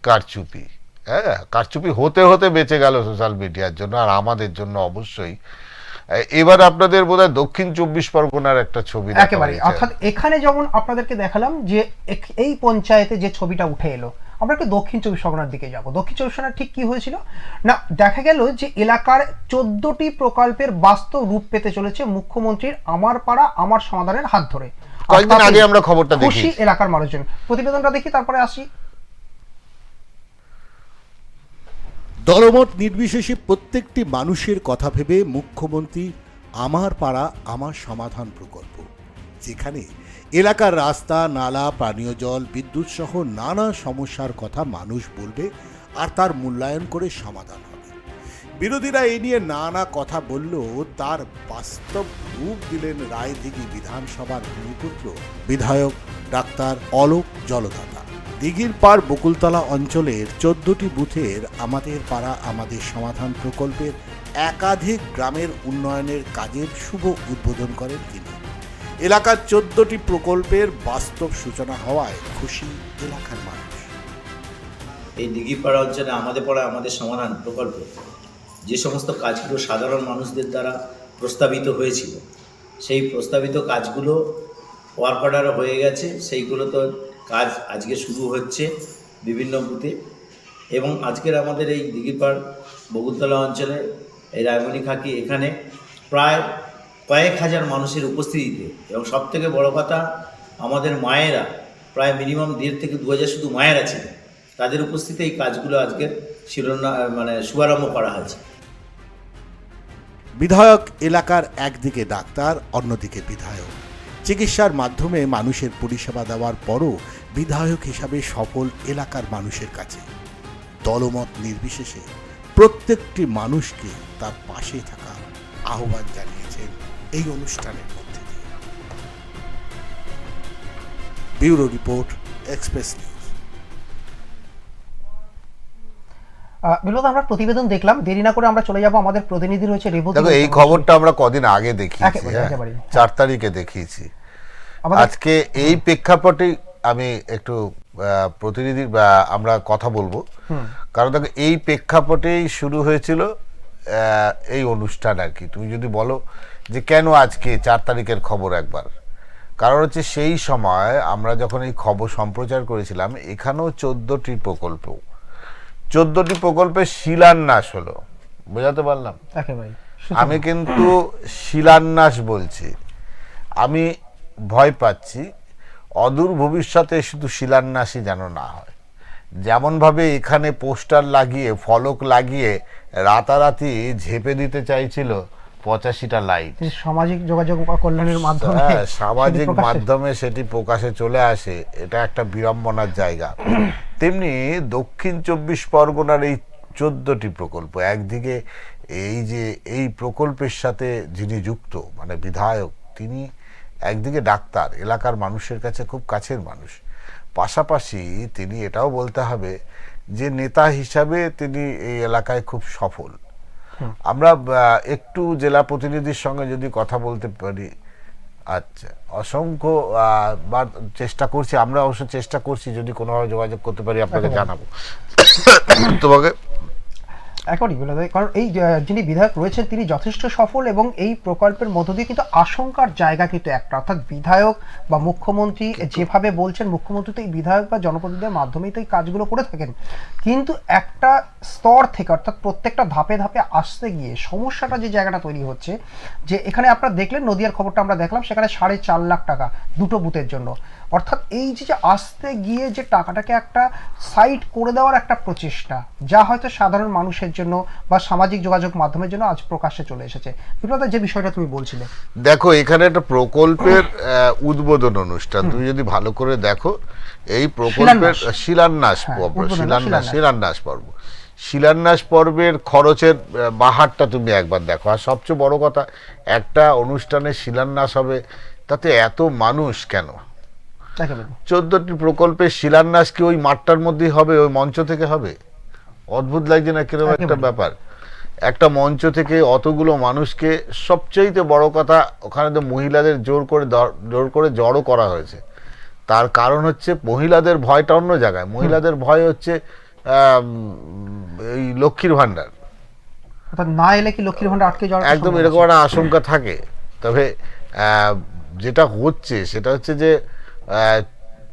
কারচুপি, হ্যাঁ কারচুপি হতে হতে বেঁচে গেল সোশ্যাল মিডিয়ার জন্য আর আমাদের জন্য অবশ্যই। এবার আপনাদের বোধহয় দক্ষিণ 24 পরগনার একটা ছবি একেবারে, অর্থাৎ এখানে যেমন আপনাদেরকে দেখালাম যে এই পঞ্চায়েতে যে ছবিটা উঠে এলো, আমরা একটু দক্ষিণ 24 পরগনার দিকে যাব। দক্ষিণ 24 পরগনার ঠিক কি হয়েছিল না, দেখা গেল যে এলাকার 14টি প্রকল্পের বাস্তব রূপ পেতে চলেছে মুখ্যমন্ত্রীর আমার পাড়া আমার সমাধানের হাত ধরে। কয়েকদিন আগে আমরা খবরটা দেখি, এলাকার মানুষজন। প্রতিবেদনটা দেখি, তারপরে আসি। দলমত নির্বিশেষে প্রত্যেকটি মানুষের কথা ভেবে মুখ্যমন্ত্রী আমার পাড়া আমার সমাধান প্রকল্প, যেখানে এলাকার রাস্তা, নালা, পানীয় জল, বিদ্যুৎ সহ নানা সমস্যার কথা মানুষ বলবে আর তার মূল্যায়ন করে সমাধান হবে। বিরোধীরা এই নিয়ে নানা কথা বললেও তার বাস্তব রূপ দিলেন রায়দিঘি বিধানসভার ভূমিপুত্র বিধায়ক ডাক্তার অলোক জলদাতা। দিঘির পাড় বকুলতলা অঞ্চলের 14টি বুথের আমাদের পাড়া আমাদের সমাধান প্রকল্পের একাধিক গ্রামের উন্নয়নের কাজের শুভ উদ্বোধন করেন তিনি। এলাকার 14টি প্রকল্পের বাস্তব সূচনা হওয়ায় খুশি এলাকার মানুষ। এই দিঘিপাড়া অঞ্চলে আমাদের পাড়া আমাদের সমাধান প্রকল্প যে সমস্ত কাজগুলো সাধারণ মানুষদের দ্বারা প্রস্তাবিত হয়েছিল, সেই প্রস্তাবিত কাজগুলো ওয়ার্ক অর্ডার হয়ে গেছে। সেইগুলো তো কাজ আজকে শুরু হচ্ছে বিভিন্ন বুথে, এবং আজকের আমাদের এই দিঘিপাড় বকুলতলা অঞ্চলে এই রায়মণি খাকি এখানে প্রায় কয়েক হাজার মানুষের উপস্থিতিতে, এবং সবথেকে বড় কথা আমাদের মায়েরা প্রায় মিনিমাম 1,500 থেকে 2,000 শুধু মায়েরা ছিলেন, তাদের উপস্থিতিতে এই কাজগুলো আজকের শুভারম্ভ করা হয়েছে। বিধায়ক এলাকার একদিকে ডাক্তার, অন্যদিকে বিধায়ক। চিকিৎসার মাধ্যমে মানুষের পরিষেবা দেওয়ার পরও বিধায়ক হিসাবে সফল এলাকার মানুষের কাছে। দলমত নির্বিশেষে প্রত্যেকটি মানুষকে তার পাশে থাকার আহ্বান জানিয়েছেন এই অনুষ্ঠানের মধ্যে দিয়ে। Bureau report, Express News. Binod, আমরা প্রতিবেদন দেখলাম, দেরি না করে আমরা চলে যাব, আমাদের প্রতিনিধি রয়েছে রেবতী। দেখো এই খবরটা আমরা কদিন আগে দেখিয়েছি, 4 তারিখে দেখিয়েছি। আজকে এই প্রেক্ষাপটে আমি একটু প্রতিনিধি আমরা কথা বলবো, কারণ দেখো এই প্রেক্ষাপটেই শুরু হয়েছিল এই অনুষ্ঠান আর কি। তুমি যদি বলো যে কেন আজকে 4 তারিখের খবর একবার, কারণ হচ্ছে সেই সময় আমরা যখন এই খবর সম্প্রচার করেছিলাম এখানেও 14টি প্রকল্পের শিলান্যাস হলো, বোঝাতে পারলাম? আমি কিন্তু শিলান্যাস বলছি, আমি ভয় পাচ্ছি অদূর ভবিষ্যতে শুধু শিলান্যাসই যেন না হয়। যেমনভাবে এখানে পোস্টার লাগিয়ে ফলক লাগিয়ে রাতারাতি ঝেপে দিতে চাইছিল 85টা লাইট, সামাজিক যোগাযোগ কল্যাণের মাধ্যমে সামাজিক মাধ্যমে সেটি প্রকাশে চলে আসে, এটা একটা বিড়ম্বনার জায়গা। তেমনি দক্ষিণ 24 পরগনার এই 14টি প্রকল্প, একদিকে এই যে এই প্রকল্পের সাথে যিনি যুক্ত মানে বিধায়ক, তিনি একদিকে ডাক্তার, এলাকার মানুষের কাছে খুব কাছের মানুষ, পাশাপাশি তিনি এটাও বলতে হবে যে নেতা হিসাবে তিনি এই এলাকায় খুব সফল। আমরা একটু জেলা প্রতিনিধির সঙ্গে যদি কথা বলতে পারি। আচ্ছা, অসংখ্য বার চেষ্টা করছি, আমরা অবশ্য চেষ্টা করছি, যদি কোনোভাবে যোগাযোগ করতে পারি আপনাকে জানাবো। তোমাকে একেবারেই বলে দেয়, কারণ এই যিনি বিধায়ক রয়েছেন তিনি যথেষ্ট সফল এবং এই প্রকল্পের মধ্য দিয়ে কিন্তু আশঙ্কার জায়গা কিন্তু একটা, অর্থাৎ বিধায়ক বা মুখ্যমন্ত্রী যেভাবে বলছেন, মুখ্যমন্ত্রী তো এই বিধায়ক বা জনপ্রতিনিধিদের মাধ্যমেই তো এই কাজগুলো করে থাকেন, কিন্তু একটা স্তর থেকে অর্থাৎ প্রত্যেকটা ধাপে ধাপে আসতে গিয়ে সমস্যাটা যে জায়গাটা তৈরি হচ্ছে, যে এখানে আপনারা দেখলেন নদিয়ার খবরটা আমরা দেখলাম, সেখানে 4.5 লাখ টাকা দুটো বুথের জন্য, অর্থাৎ এই যে আসতে গিয়ে যে টাকাটাকে একটা সাইড করে দেওয়ার একটা প্রচেষ্টা, যা হয়তো সাধারণ মানুষের জন্য বা সামাজিক যোগাযোগ মাধ্যমের জন্য আজ প্রকাশ্যে চলে এসেছে। বিপ্লব, যে বিষয়টা তুমি বলছিলে, দেখো এখানে একটা প্রকল্পের উদ্বোধন অনুষ্ঠান, তুমি যদি ভালো করে দেখো এই প্রকল্পের শিলান্যাস পর্ব, শিলান্যাস পর্বের খরচের বাহারটা তুমি একবার দেখো। আর সবচেয়ে বড় কথা, একটা অনুষ্ঠানের শিলান্যাস হবে তাতে এত মানুষ কেন? 14টি প্রকল্পের শিলান্যাস কি ওই মাঠটার মধ্যেই হবে, ওই মঞ্চ থেকে হবে? অদ্ভুত লাগছে না কিরকম একটা ব্যাপার? একটা মঞ্চ থেকে অতগুলো মানুষকে, সবচেয়ে বড় কথা ওখানে তো মহিলাদের জোর করে জড়ো করা হয়েছে। তার কারণ হচ্ছে মহিলাদের ভয়টা অন্য জায়গায়, মহিলাদের ভয় হচ্ছে এই লক্ষ্মীর ভান্ডার না এলে কি লক্ষ্মীর ভান্ডার আটকে যাওয়ার একদম এরকম একটা আশঙ্কা থাকে। তবে যেটা হচ্ছে সেটা হচ্ছে যে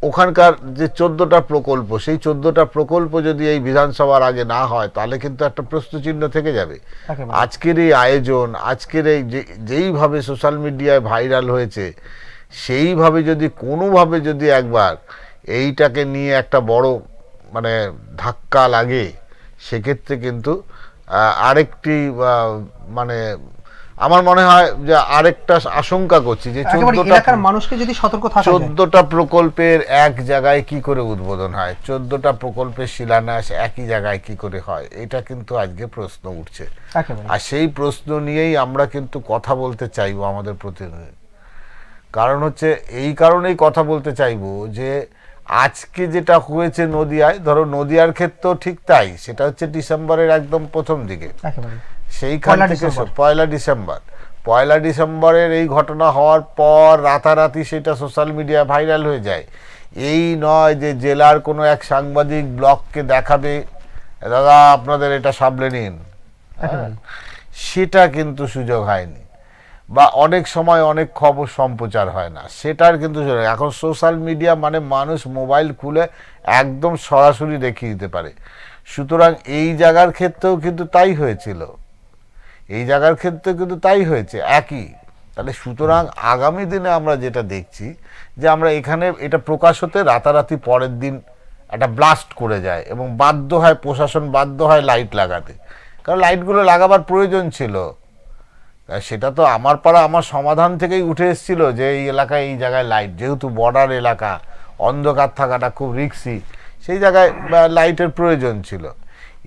ওখানকার যে 14টা প্রকল্প, সেই 14টা প্রকল্প যদি এই বিধানসভার আগে না হয় তাহলে কিন্তু একটা প্রশ্নচিহ্ন থেকে যাবে। আজকের এই আয়োজন, আজকের এই যেইভাবে সোশ্যাল মিডিয়ায় ভাইরাল হয়েছে, সেইভাবে যদি কোনোভাবে যদি একবার এইটাকে নিয়ে একটা বড় মানে ধাক্কা লাগে, সেক্ষেত্রে কিন্তু আরেকটি মানে আমার মনে হয় যে আরেকটা আশঙ্কা করছি যে 14টা প্রকল্পের এক জায়গায় কি করে উদ্বোধন হয়, 14টা প্রকল্পের শিলান্যাস একই জায়গায় কি করে হয়, এটা কিন্তু আজকে প্রশ্ন উঠছে। আর সেই প্রশ্ন নিয়েই আমরা কিন্তু কথা বলতে চাইবো আমাদের প্রতিনিধি। কারণ হচ্ছে এই কারণেই কথা বলতে চাইবো যে আজকে যেটা হয়েছে নদিয়ায়, ধরো নদিয়ার ক্ষেত্রেও ঠিক তাই, সেটা হচ্ছে ডিসেম্বরের একদম প্রথম দিকে, সেইখান থেকে 1 ডিসেম্বরের এই ঘটনা হওয়ার পর রাতারাতি সেটা সোশ্যাল মিডিয়া ভাইরাল হয়ে যায়। এই নয় যে জেলার কোনো এক সাংবাদিক ব্লগকে দেখাবে, দাদা আপনাদের এটা সামলে নিন, সেটা কিন্তু সুযোগ হয়নি, বা অনেক সময় অনেক খবর সম্প্রচার হয় না, সেটার কিন্তু এখন সোশ্যাল মিডিয়া মানে মানুষ মোবাইল খুলে একদম সরাসরি দেখিয়ে দিতে পারে। সুতরাং এই জায়গার ক্ষেত্রেও কিন্তু তাই হয়েছিল, তাই হয়েছে একই। তাহলে সুতরাং আগামী দিনে আমরা যেটা দেখছি যে আমরা এখানে এটা প্রকাশ হতে রাতারাতি পরের দিন একটা ব্লাস্ট করে যায় এবং বাধ্য হয় প্রশাসন, বাধ্য হয় লাইট লাগাতে, কারণ লাইটগুলো লাগাবার প্রয়োজন ছিল। সেটা তো আমার পাড়া আমার সমাধান থেকেই উঠে এসেছিল যে এই এলাকায় এই জায়গায় লাইট, যেহেতু বর্ডার এলাকা, অন্ধকার থাকাটা খুব রিস্কি, সেই জায়গায় লাইটের প্রয়োজন ছিল।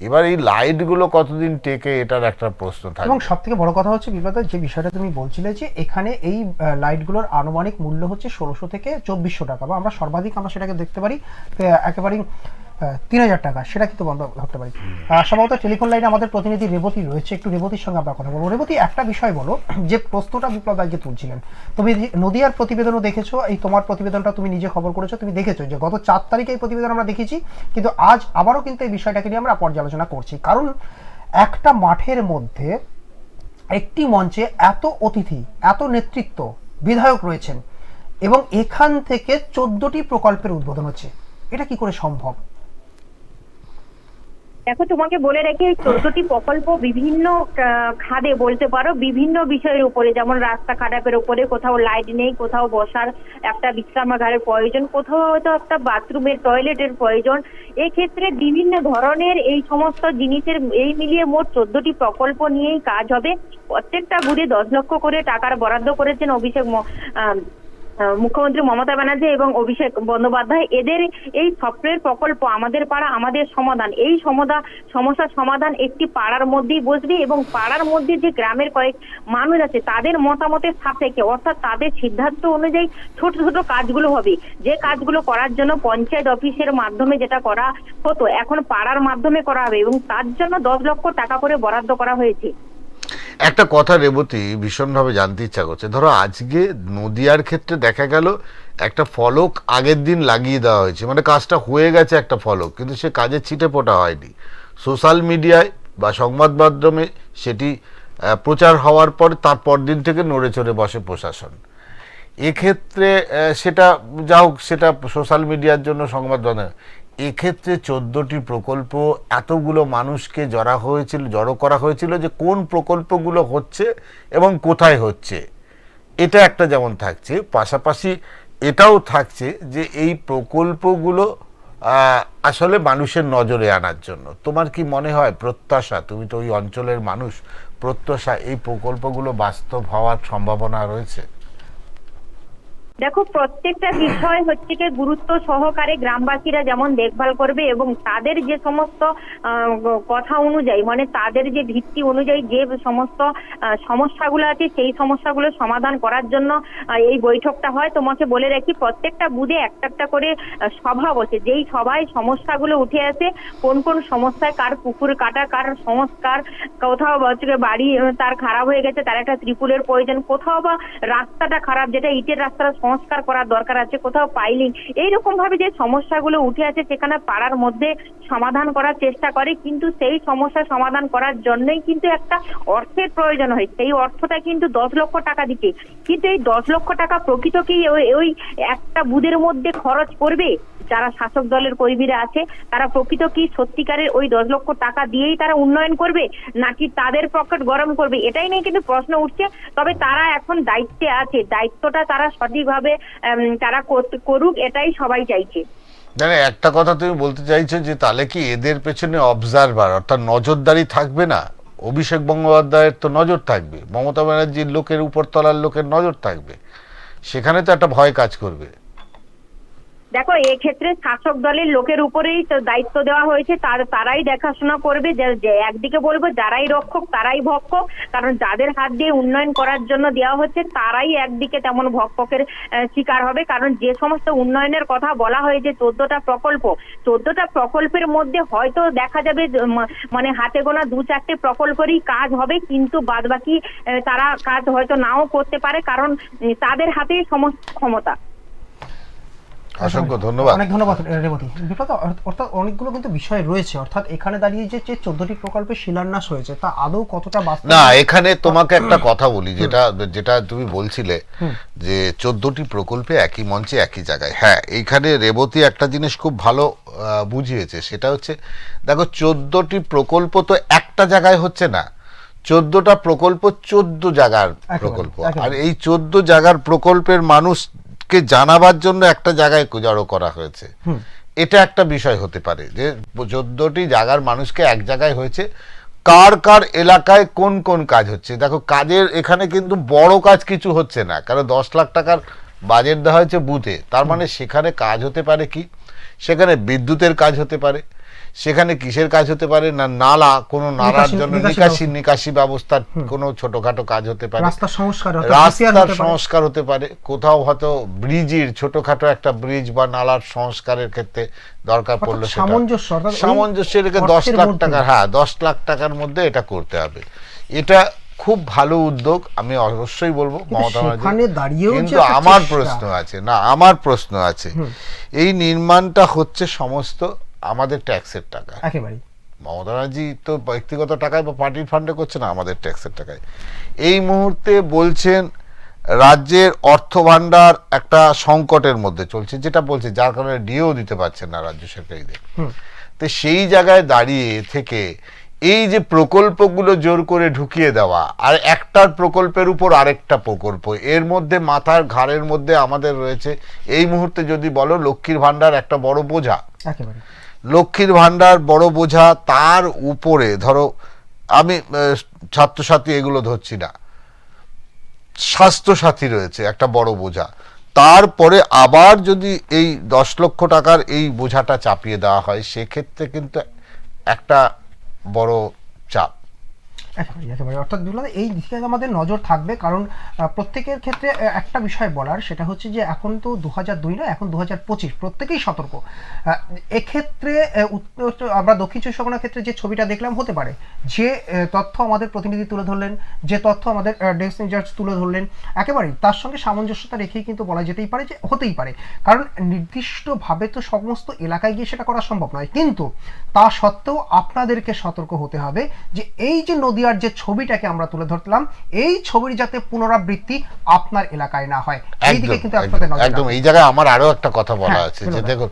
এবার এই লাইটগুলো কতদিন টেকে, এটার একটা প্রশ্ন থাকে। এবং সব থেকে বড় কথা হচ্ছে বিপ্লব, যে বিষয়টা তুমি বলছিলে যে এখানে এই লাইটগুলোর আনুমানিক মূল্য হচ্ছে 1600 থেকে 2400 টাকা, বা আমরা সর্বাধিক আমরা সেটাকে দেখতে পারি একেবারেই 3000 টাকা, সেটা কিন্তু বন্ধ ধরতে পারি। সম্ভবত টেলিফোন লাইনে আমাদের প্রতিনিধি রেবতী রয়েছে, একটু রেবতীর সঙ্গে আমরা কথা বলবো। রেবতী, একটা বিষয় বলো, যে প্রশ্নটা বিপ্লব আজকে তুলছিলেন, তুমি নদিয়ার প্রতিবেদনও দেখেছো, এই তোমার প্রতিবেদনটা তুমি নিজে খবর করেছো, তুমি দেখেছো যে গত 4 তারিখে এই প্রতিবেদন আমরা দেখেছি, কিন্তু আজ আবারও কিন্তু এই বিষয়টাকে নিয়ে আমরা পর্যালোচনা করছি। কারণ একটা মাঠের মধ্যে একটি মঞ্চে এত অতিথি, এত নেতৃত্ব, বিধায়ক রয়েছেন, এবং এখান থেকে 14টি প্রকল্পের উদ্বোধন হচ্ছে, এটা কি করে সম্ভব? দেখো, তোমাকে বলে রাখি, 14টি প্রকল্প বিভিন্ন খাদে বলতে পারো, বিভিন্ন বিষয়ের উপরে, যেমন রাস্তা খারাপের উপরে, কোথাও লাইট নেই, কোথাও বসার একটা বিশ্রামাগারের প্রয়োজন, কোথাও হয়তো একটা বাথরুমের টয়লেটের প্রয়োজন। এক্ষেত্রে বিভিন্ন ধরনের এই সমস্ত জিনিসের এই মিলিয়ে মোট 14টি প্রকল্প নিয়েই কাজ হবে। প্রত্যেকটা বুথে 10 লক্ষ করে টাকার বরাদ্দ করেছেন মুখ্যমন্ত্রী মমতা ব্যানার্জি এবং অভিষেক বন্দ্যোপাধ্যায়। এদের এই সফটওয়্যার প্রকল্প আমাদের পাড়া আমাদের সমাধান, এই সমস্যার সমাধান একটি পাড়ার মধ্যেই বসবে এবং পাড়ার মধ্যে যে গ্রামের কয়েক মানুষ আছে তাদের মতামতের সাপেক্ষে, অর্থাৎ তাদের সিদ্ধান্ত অনুযায়ী ছোট ছোট কাজগুলো হবে। যে কাজগুলো করার জন্য পঞ্চায়েত অফিসের মাধ্যমে যেটা করা হতো, এখন পাড়ার মাধ্যমে করা হবে এবং তার জন্য 10 লক্ষ টাকা করে বরাদ্দ করা হয়েছে। একটা কথা রেবতী ভীষণভাবে জানতে ইচ্ছা করছে, ধরো আজকে নদিয়ার ক্ষেত্রে দেখা গেল একটা ফলক আগের দিন লাগিয়ে দেওয়া হয়েছে, মানে কাজটা হয়ে গেছে একটা ফলক, কিন্তু সে কাজের ছিটে ফোটা হয়নি। সোশ্যাল মিডিয়ায় বা সংবাদ মাধ্যমে সেটি প্রচার হওয়ার পর তার পরদিন থেকে নড়ে চড়ে বসে প্রশাসন। এক্ষেত্রে সেটা যা হোক, সেটা সোশ্যাল মিডিয়ার জন্য সংবাদ মাধ্যম। এক্ষেত্রে 14টি প্রকল্প, এতগুলো মানুষকে জড়ো করা হয়েছিল যে কোন প্রকল্পগুলো হচ্ছে এবং কোথায় হচ্ছে, এটা একটা যেমন থাকছে, পাশাপাশি এটাও থাকছে যে এই প্রকল্পগুলো আসলে মানুষের নজরে আনার জন্য। তোমার কি মনে হয় প্রত্যাশা, তুমি তো ওই অঞ্চলের মানুষ, প্রত্যাশা এই প্রকল্পগুলো বাস্তব হওয়ার সম্ভাবনা রয়েছে? দেখো, প্রত্যেকটা বিষয় হচ্ছে কি গুরুত্ব সহকারে গ্রামবাসীরা যেমন দেখভাল করবে এবং তাদের যে সমস্ত কথা অনুযায়ী, মানে তাদের যে ভিত্তি অনুযায়ী যে সমস্ত সমস্যাগুলো আছে সেই সমস্যাগুলো সমাধান করার জন্য এই বৈঠকটা হয়। তোমাকে বলে রাখি, প্রত্যেকটা বুথে একটা একটা করে সভা বসে, যেই সভায় সমস্যাগুলো উঠে আসে, কোন কোন সমস্যায়, কার পুকুর কাটা, কার সংস্কার, কোথাও হচ্ছে বাড়ি তার খারাপ হয়ে গেছে, তার একটা ত্রিপুলের প্রয়োজন, কোথাও বা রাস্তাটা খারাপ, যেটা ইটের রাস্তাটা সংস্কার করার দরকার আছে, কোথাও পাইলিং, এইরকম ভাবে যে সমস্যাগুলো উঠে আছে সেখানে পাড়ার মধ্যে সমাধান করার চেষ্টা করে। কিন্তু সেই সমস্যা সমাধান করার জন্যই কিন্তু একটা অর্থের প্রয়োজন হয়। সেই অর্থটা কিন্তু 10 লক্ষ টাকা দিতে, কিন্তু এই 10 লক্ষ টাকা প্রকৃত কি ওই একটা বুথের মধ্যে খরচ করবে? যারা শাসক দলের কর্মীরা আছে তারা প্রকৃত কি সত্যিকারের ওই 10 লক্ষ টাকা দিয়েই তারা উন্নয়ন করবে, নাকি তাদের পকেট গরম করবে? এটাই নিয়ে কিন্তু প্রশ্ন উঠছে। তবে তারা এখন দায়িত্বে আছে, দায়িত্বটা তারা সঠিকভাবে তারা করুক, এটাই সবাই চাইছে। মানে একটা কথা তুমি বলতে চাইছো যে তাহলে কি এদের পেছনে অবজারভার অর্থাৎ নজরদারি থাকবে না? অভিষেক বন্দ্যোপাধ্যায়ের তো নজর থাকবে, মমতা ব্যানার্জির লোকের উপরতলার লোকের নজর থাকবে, সেখানে তো একটা ভয় কাজ করবে। দেখো, এক্ষেত্রে শাসক দলের লোকের উপরেই তো দায়িত্ব দেওয়া হয়েছে, তারাই দেখাশোনা করবে। যে একদিকে বলবো যারাই রক্ষক তারাই ভক্ষক, কারণ যাদের হাত দিয়ে উন্নয়ন করার জন্য দেওয়া হচ্ছে তারাই একদিকে তেমন ভক্ষকের শিকার হবে। কারণ যে সমস্ত উন্নয়নের কথা বলা হয়েছে 14টা প্রকল্পের মধ্যে হয়তো দেখা যাবে মানে হাতে গোনা 2-4টে প্রকল্পেরই কাজ হবে, কিন্তু বাদবাকি তারা কাজ হয়তো নাও করতে পারে, কারণ তাদের হাতেই সমস্ত ক্ষমতা। অসংখ্য ধন্যবাদ। অনেক ধন্যবাদ রেবতী। বিপ্লব, অর্থাৎ অনেকগুলো কিন্তু বিষয় রয়েছে, অর্থাৎ এখানে দাঁড়িয়ে যে 14টি প্রকল্পের শিলান্যাস হয়েছে তা আদৌ কতটা বাস্তব? না, এখানে তোমাকে একটা কথা বলি, যেটা তুমি বলছিলে যে 14টি প্রকল্পে একই মঞ্চে একই জায়গায়। হ্যাঁ, এইখানে রেবতী একটা জিনিস খুব ভালো বুঝিয়েছে, সেটা হচ্ছে দেখো 14টি প্রকল্প তো একটা জায়গায় হচ্ছে না, 14টা প্রকল্প 14 জায়গার প্রকল্প, আর এই 14 জায়গার প্রকল্পের মানুষ কে জানাবার জন্য একটা জায়গায় জড়ো করা হয়েছে। এটা একটা বিষয় হতে পারে যে 14টি জায়গার মানুষকে এক জায়গায় হয়েছে, কার কার এলাকায় কোন কোন কাজ হচ্ছে। দেখো, কাজের এখানে কিন্তু বড় কাজ কিছু হচ্ছে না, কারণ 10 লাখ টাকার বাজেট দেওয়া হয়েছে বুথে, তার মানে সেখানে কাজ হতে পারে কি, সেখানে বিদ্যুতের কাজ হতে পারে, সেখানে কিসের কাজ হতে পারে না, নালা, কোনো নালার জন্য নিকাশি ব্যবস্থার কোনো ছোটখাটো কাজ হতে পারে, রাস্তার সংস্কার হতে পারে, কোথাও হয়তো ব্রিজের ছোটখাটো একটা ব্রিজ বা নালার সংস্কারের ক্ষেত্রে দরকার পড়লো, সামঞ্জস্যের 10 লাখ টাকা, হ্যাঁ 10 লাখ টাকার মধ্যে এটা করতে হবে। এটা খুব ভালো উদ্যোগ, আমি অবশ্যই বলবো মমতা ব্যানার্জি। কিন্তু আমার প্রশ্ন আছে, এই নির্মাণটা হচ্ছে সমস্ত আমাদের ট্যাক্সের টাকা, একেবারে মমতা ব্যানার্জি তো ব্যক্তিগত টাকায় বা পার্টির ফান্ডে করছে না, আমাদের ট্যাক্সের টাকায়। এই মুহূর্তে বলছেন রাজ্যের অর্থ ভান্ডার একটা সংকটের মধ্যে চলছে, যেটা বলছে যার কারণে ডিও দিতে পারছেন না রাজ্য সরকারিদের। তো সেই জায়গায় দাঁড়িয়ে থেকে এই যে প্রকল্পগুলো জোর করে ঢুকিয়ে দেওয়া, আর একটার প্রকল্পের উপর আরেকটা প্রকল্প, এর মধ্যে মাথার ঘাড়ের মধ্যে আমাদের রয়েছে এই মুহূর্তে যদি বলো লক্ষ্মীর ভান্ডার একটা বড় বোঝা, লক্ষ্মীর ভান্ডার বড় বোঝা, তার উপরে ধরো আমি ছাত্রছাত্রী এগুলো ধরছি না, স্বাস্থ্যসাথী রয়েছে একটা বড় বোঝা, তারপরে আবার যদি এই 10 লক্ষ টাকার এই বোঝাটা চাপিয়ে দেওয়া হয়, সেক্ষেত্রে কিন্তু একটা বড় চাপ। একেবারে অর্থাৎ বিপ্লব এই দিকে আমাদের নজর থাকবে, কারণ প্রত্যেকের ক্ষেত্রে একটা বিষয় বলার, সেটা হচ্ছে যে এখন তো 2002 না, এখন 2025, প্রত্যেকেই সতর্ক। এক্ষেত্রে আমরা দক্ষিণ চব্বিশ পরগনার ক্ষেত্রে যে ছবিটা দেখলাম, হতে পারে যে তথ্য আমাদের প্রতিনিধি তুলে ধরলেন, যে তথ্য আমাদের ডেস্ক ইনচার্জ তুলে ধরলেন, একেবারেই তার সঙ্গে সামঞ্জস্যতা রেখেই কিন্তু বলা যেতেই পারে যে হতেই পারে, কারণ নির্দিষ্টভাবে তো সমস্ত এলাকায় গিয়ে সেটা করা সম্ভব নয়। কিন্তু তা সত্ত্বেও আপনাদেরকে সতর্ক হতে হবে যে এই যে নদিয়ার যে ছবিটাকে আমরা তুলে ধরলাম, এই ছবির যাতে পুনরাবৃত্তি আপনার এলাকায় না হয়, এই দিকে কিন্তু আপনাদের নজর একদম। এই জায়গায় আমার আরো একটা কথা বলা আছে যে দেখো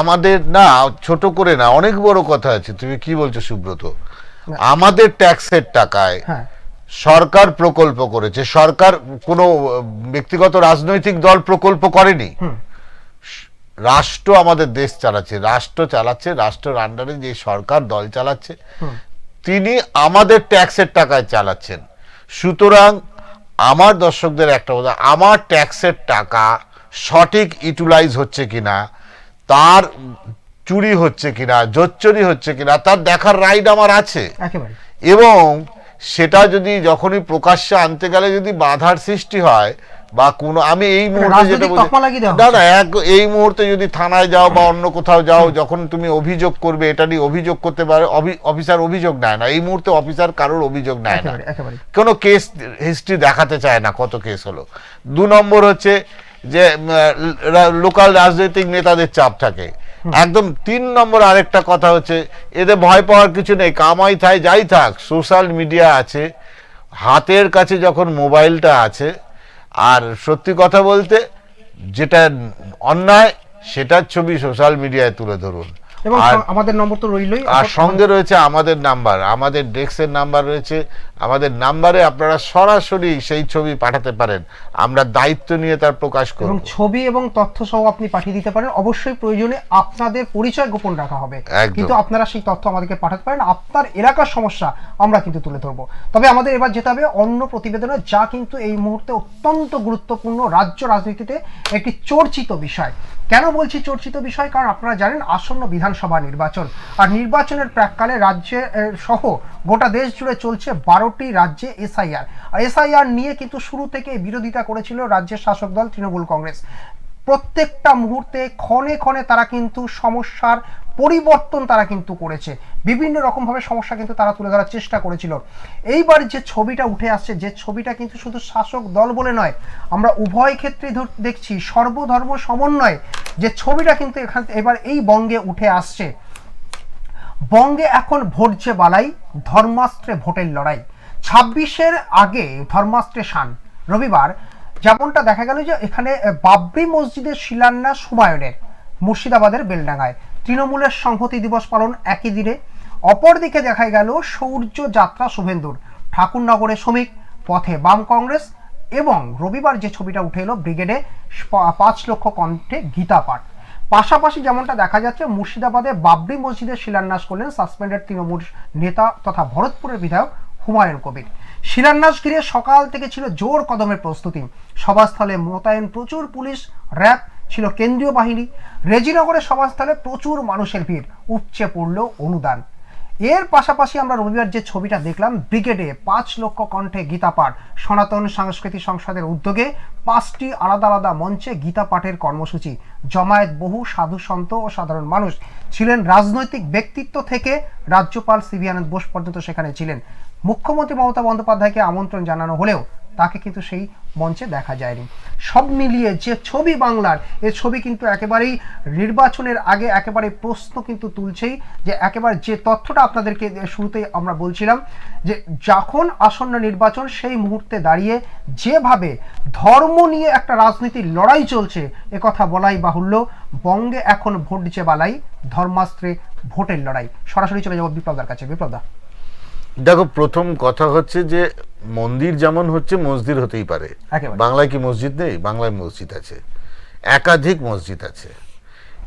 আমাদের না ছোট করে না, অনেক বড় কথা আছে। তুমি কি বলছো সুব্রত? আমাদের ট্যাক্সের টাকায় সরকার প্রকল্প করেছে, সরকার কোনো ব্যক্তিগত রাজনৈতিক দল প্রকল্প করেনি, রাষ্ট্র আমাদের দেশ চালাচ্ছে, রাষ্ট্রের আন্ডারে যে সরকার দল চালাচ্ছে তিনি আমাদের ট্যাক্সের টাকায় চালাচ্ছেন। সুতরাং আমার দর্শকদের একটা কথা, আমার ট্যাক্সের টাকা সঠিক ইউটিলাইজ হচ্ছে কিনা, তার চুরি হচ্ছে কিনা, জোচ্চুরি হচ্ছে কিনা, তার দেখার রাইট আমার আছে। এবং সেটা যদি যখনই প্রকাশ্যে আনতে গেলে যদি বাধার সৃষ্টি হয় বা কোনো, আমি এই মুহূর্তে যেটা বলছি না এই মুহূর্তে যদি থানায় যাও বা অন্য কোথাও যাও, যখন তুমি অভিযোগ করবে, এটা নিয়ে অভিযোগ করতে পারে, অফিসার অভিযোগ নেয় না এই মুহূর্তে, অফিসার কারোর অভিযোগ নেয় না, কোনো কেস হিস্ট্রি দেখাতে চায় না কত কেস হলো। 2 নম্বর হচ্ছে যে লোকাল রাজনৈতিক নেতাদের চাপ থাকে একদম। 3 নম্বর আরেকটা কথা হচ্ছে এদের ভয় পাওয়ার কিছু নেই, কামাই থাই যাই থাক, সোশ্যাল মিডিয়া আছে হাতের কাছে, যখন মোবাইলটা আছে। আর সত্যি কথা বলতে যেটা অন্যায় সেটার ছবি সোশ্যাল মিডিয়ায় তুলে ধরুন, এবং আমাদের নম্বর তো রইলই, আর সঙ্গে রয়েছে আমাদের নাম্বার, আমাদের ডেস্কের নাম্বার রয়েছে, আমাদের নাম্বারে আপনারা সরাসরি সেই ছবি পাঠাতে পারেন, আমরা দায়িত্ব নিয়ে তার প্রকাশ করব। এবং ছবি এবং তথ্য সহ আপনি পাঠিয়ে দিতে পারেন, অবশ্যই প্রয়োজনে আপনাদের পরিচয় গোপন রাখা হবে, কিন্তু আপনারা সেই তথ্য আমাদেরকে পাঠাতে পারেন, আপনার এলাকার সমস্যা আমরা কিন্তু তুলে ধরবো। তবে আমাদের এবার যেতে হবে অন্য প্রতিবেদনে, যা কিন্তু এই মুহূর্তে অত্যন্ত গুরুত্বপূর্ণ রাজ্য রাজনীতিতে একটি চর্চিত বিষয়। কেন বলছি চর্চিত বিষয়? কারণ আপনারা জানেন আসন্ন বিধানসভা নির্বাচন, আর নির্বাচনের প্রাককালে রাজ্যে সহ গোটা দেশ জুড়ে চলছে 12টি রাজ্যে এসআইআর। এসআইআর নিয়ে কিন্তু শুরু থেকে বিরোধিতা করেছিল রাজ্যের শাসক দল তৃণমূল কংগ্রেস। প্রত্যেকটা মুহূর্তে ক্ষণে ক্ষণে তারা কিন্তু সমস্যার পরিবর্তন তারা কিন্তু করেছে, বিভিন্ন রকমভাবে সমস্যা কিন্তু তারা তুলে ধরার চেষ্টা করেছিল। এইবার যে ছবিটা উঠে আসছে, যে ছবিটা কিন্তু শুধু শাসক দল বলে নয়, আমরা উভয় ক্ষেত্রে দেখছি সর্বধর্ম সমন্বয়, যে ছবিটা কিন্তু এবার এই বঙ্গে উঠে আসছে। বঙ্গে এখন ভোট যে বালাই, ধর্মাস্ত্রে ভোটের লড়াই। 26-এর আগে ধর্মাস্ত্রে শান। রবিবার যেমনটা দেখা গেল যে এখানে বাবরি মসজিদের শিলান্যাস হুমায়ুনের মুর্শিদাবাদের বেলডাঙ্গায়, তৃণমূলের সংহতি দিবস পালন একই দিনে। অপরদিকে দেখা গেল সৌর্য যাত্রা শুভেন্দুর, ঠাকুরনগরে শ্রমিক, পথে বাম কংগ্রেস, এবং রবিবার যে ছবিটা উঠে এলো ব্রিগেডে 5 লক্ষ কণ্ঠে গীতা পাঠ। পাশাপাশি যেমনটা দেখা যাচ্ছে মুর্শিদাবাদে বাবরি মসজিদের শিলান্যাস করলেন সাসপেন্ডেড তৃণমূল নেতা তথা ভরতপুরের বিধায়ক হুমায়ুন কবির। শিলান্যাস ঘিরে সকাল থেকে ছিল জোর কদমের প্রস্তুতি, সভাস্থলে মোতায়েন প্রচুর পুলিশ, র্যাব, ছিল কেন্দ্রীয় বাহিনী। রেজিনগরের সভাস্থলে প্রচুর মানুষের ভিড়, উপচে পড়ল অনুদান। এর পাশাপাশি আমরা রবিবার যে ছবিটা দেখলাম, ব্রিগেডে 5 লক্ষ কণ্ঠে গীতা পাঠ। সনাতন সাংস্কৃতিক সংসদের উদ্যোগে 5টি আলাদা আলাদা মঞ্চে গীতা পাঠের কর্মসূচি। জমায়েত বহু সাধু সন্ত ও সাধারণ মানুষ ছিলেন, রাজনৈতিক ব্যক্তিত্ব থেকে রাজ্যপাল সিভি আনন্দ বোস পর্যন্ত সেখানে ছিলেন। মুখ্যমন্ত্রী মমতা বন্দ্যোপাধ্যায়কে আমন্ত্রণ জানানো হলেও তাকে কিন্তু সেই মঞ্চে দেখা যায়নি। সব মিলিয়ে যে ছবি বাংলার, এই ছবি কিন্তু একেবারেই নির্বাচনের আগে একেবারে প্রশ্ন কিন্তু তুলছেই, যে একেবারে যে তথ্যটা আপনাদেরকে শুরুতেই আমরা বলছিলাম, যে যখন আসন্ন নির্বাচন সেই মুহূর্তে দাঁড়িয়ে যেভাবে ধর্ম নিয়ে একটা রাজনীতির লড়াই চলছে, কথা বলাই বাহুল্য। বঙ্গে এখন ভোট যে বালাই, ধর্মাস্ত্রে ভোটের লড়াই। সরাসরি চলে যাবো বিপ্লবদার কাছে। বিপ্লবদা, দেখো, প্রথম কথা হচ্ছে যে মন্দির যেমন হচ্ছে মসজিদ হতেই পারে। বাংলায় কি মসজিদ নেই? বাংলায় মসজিদ আছে, একাধিক মসজিদ আছে,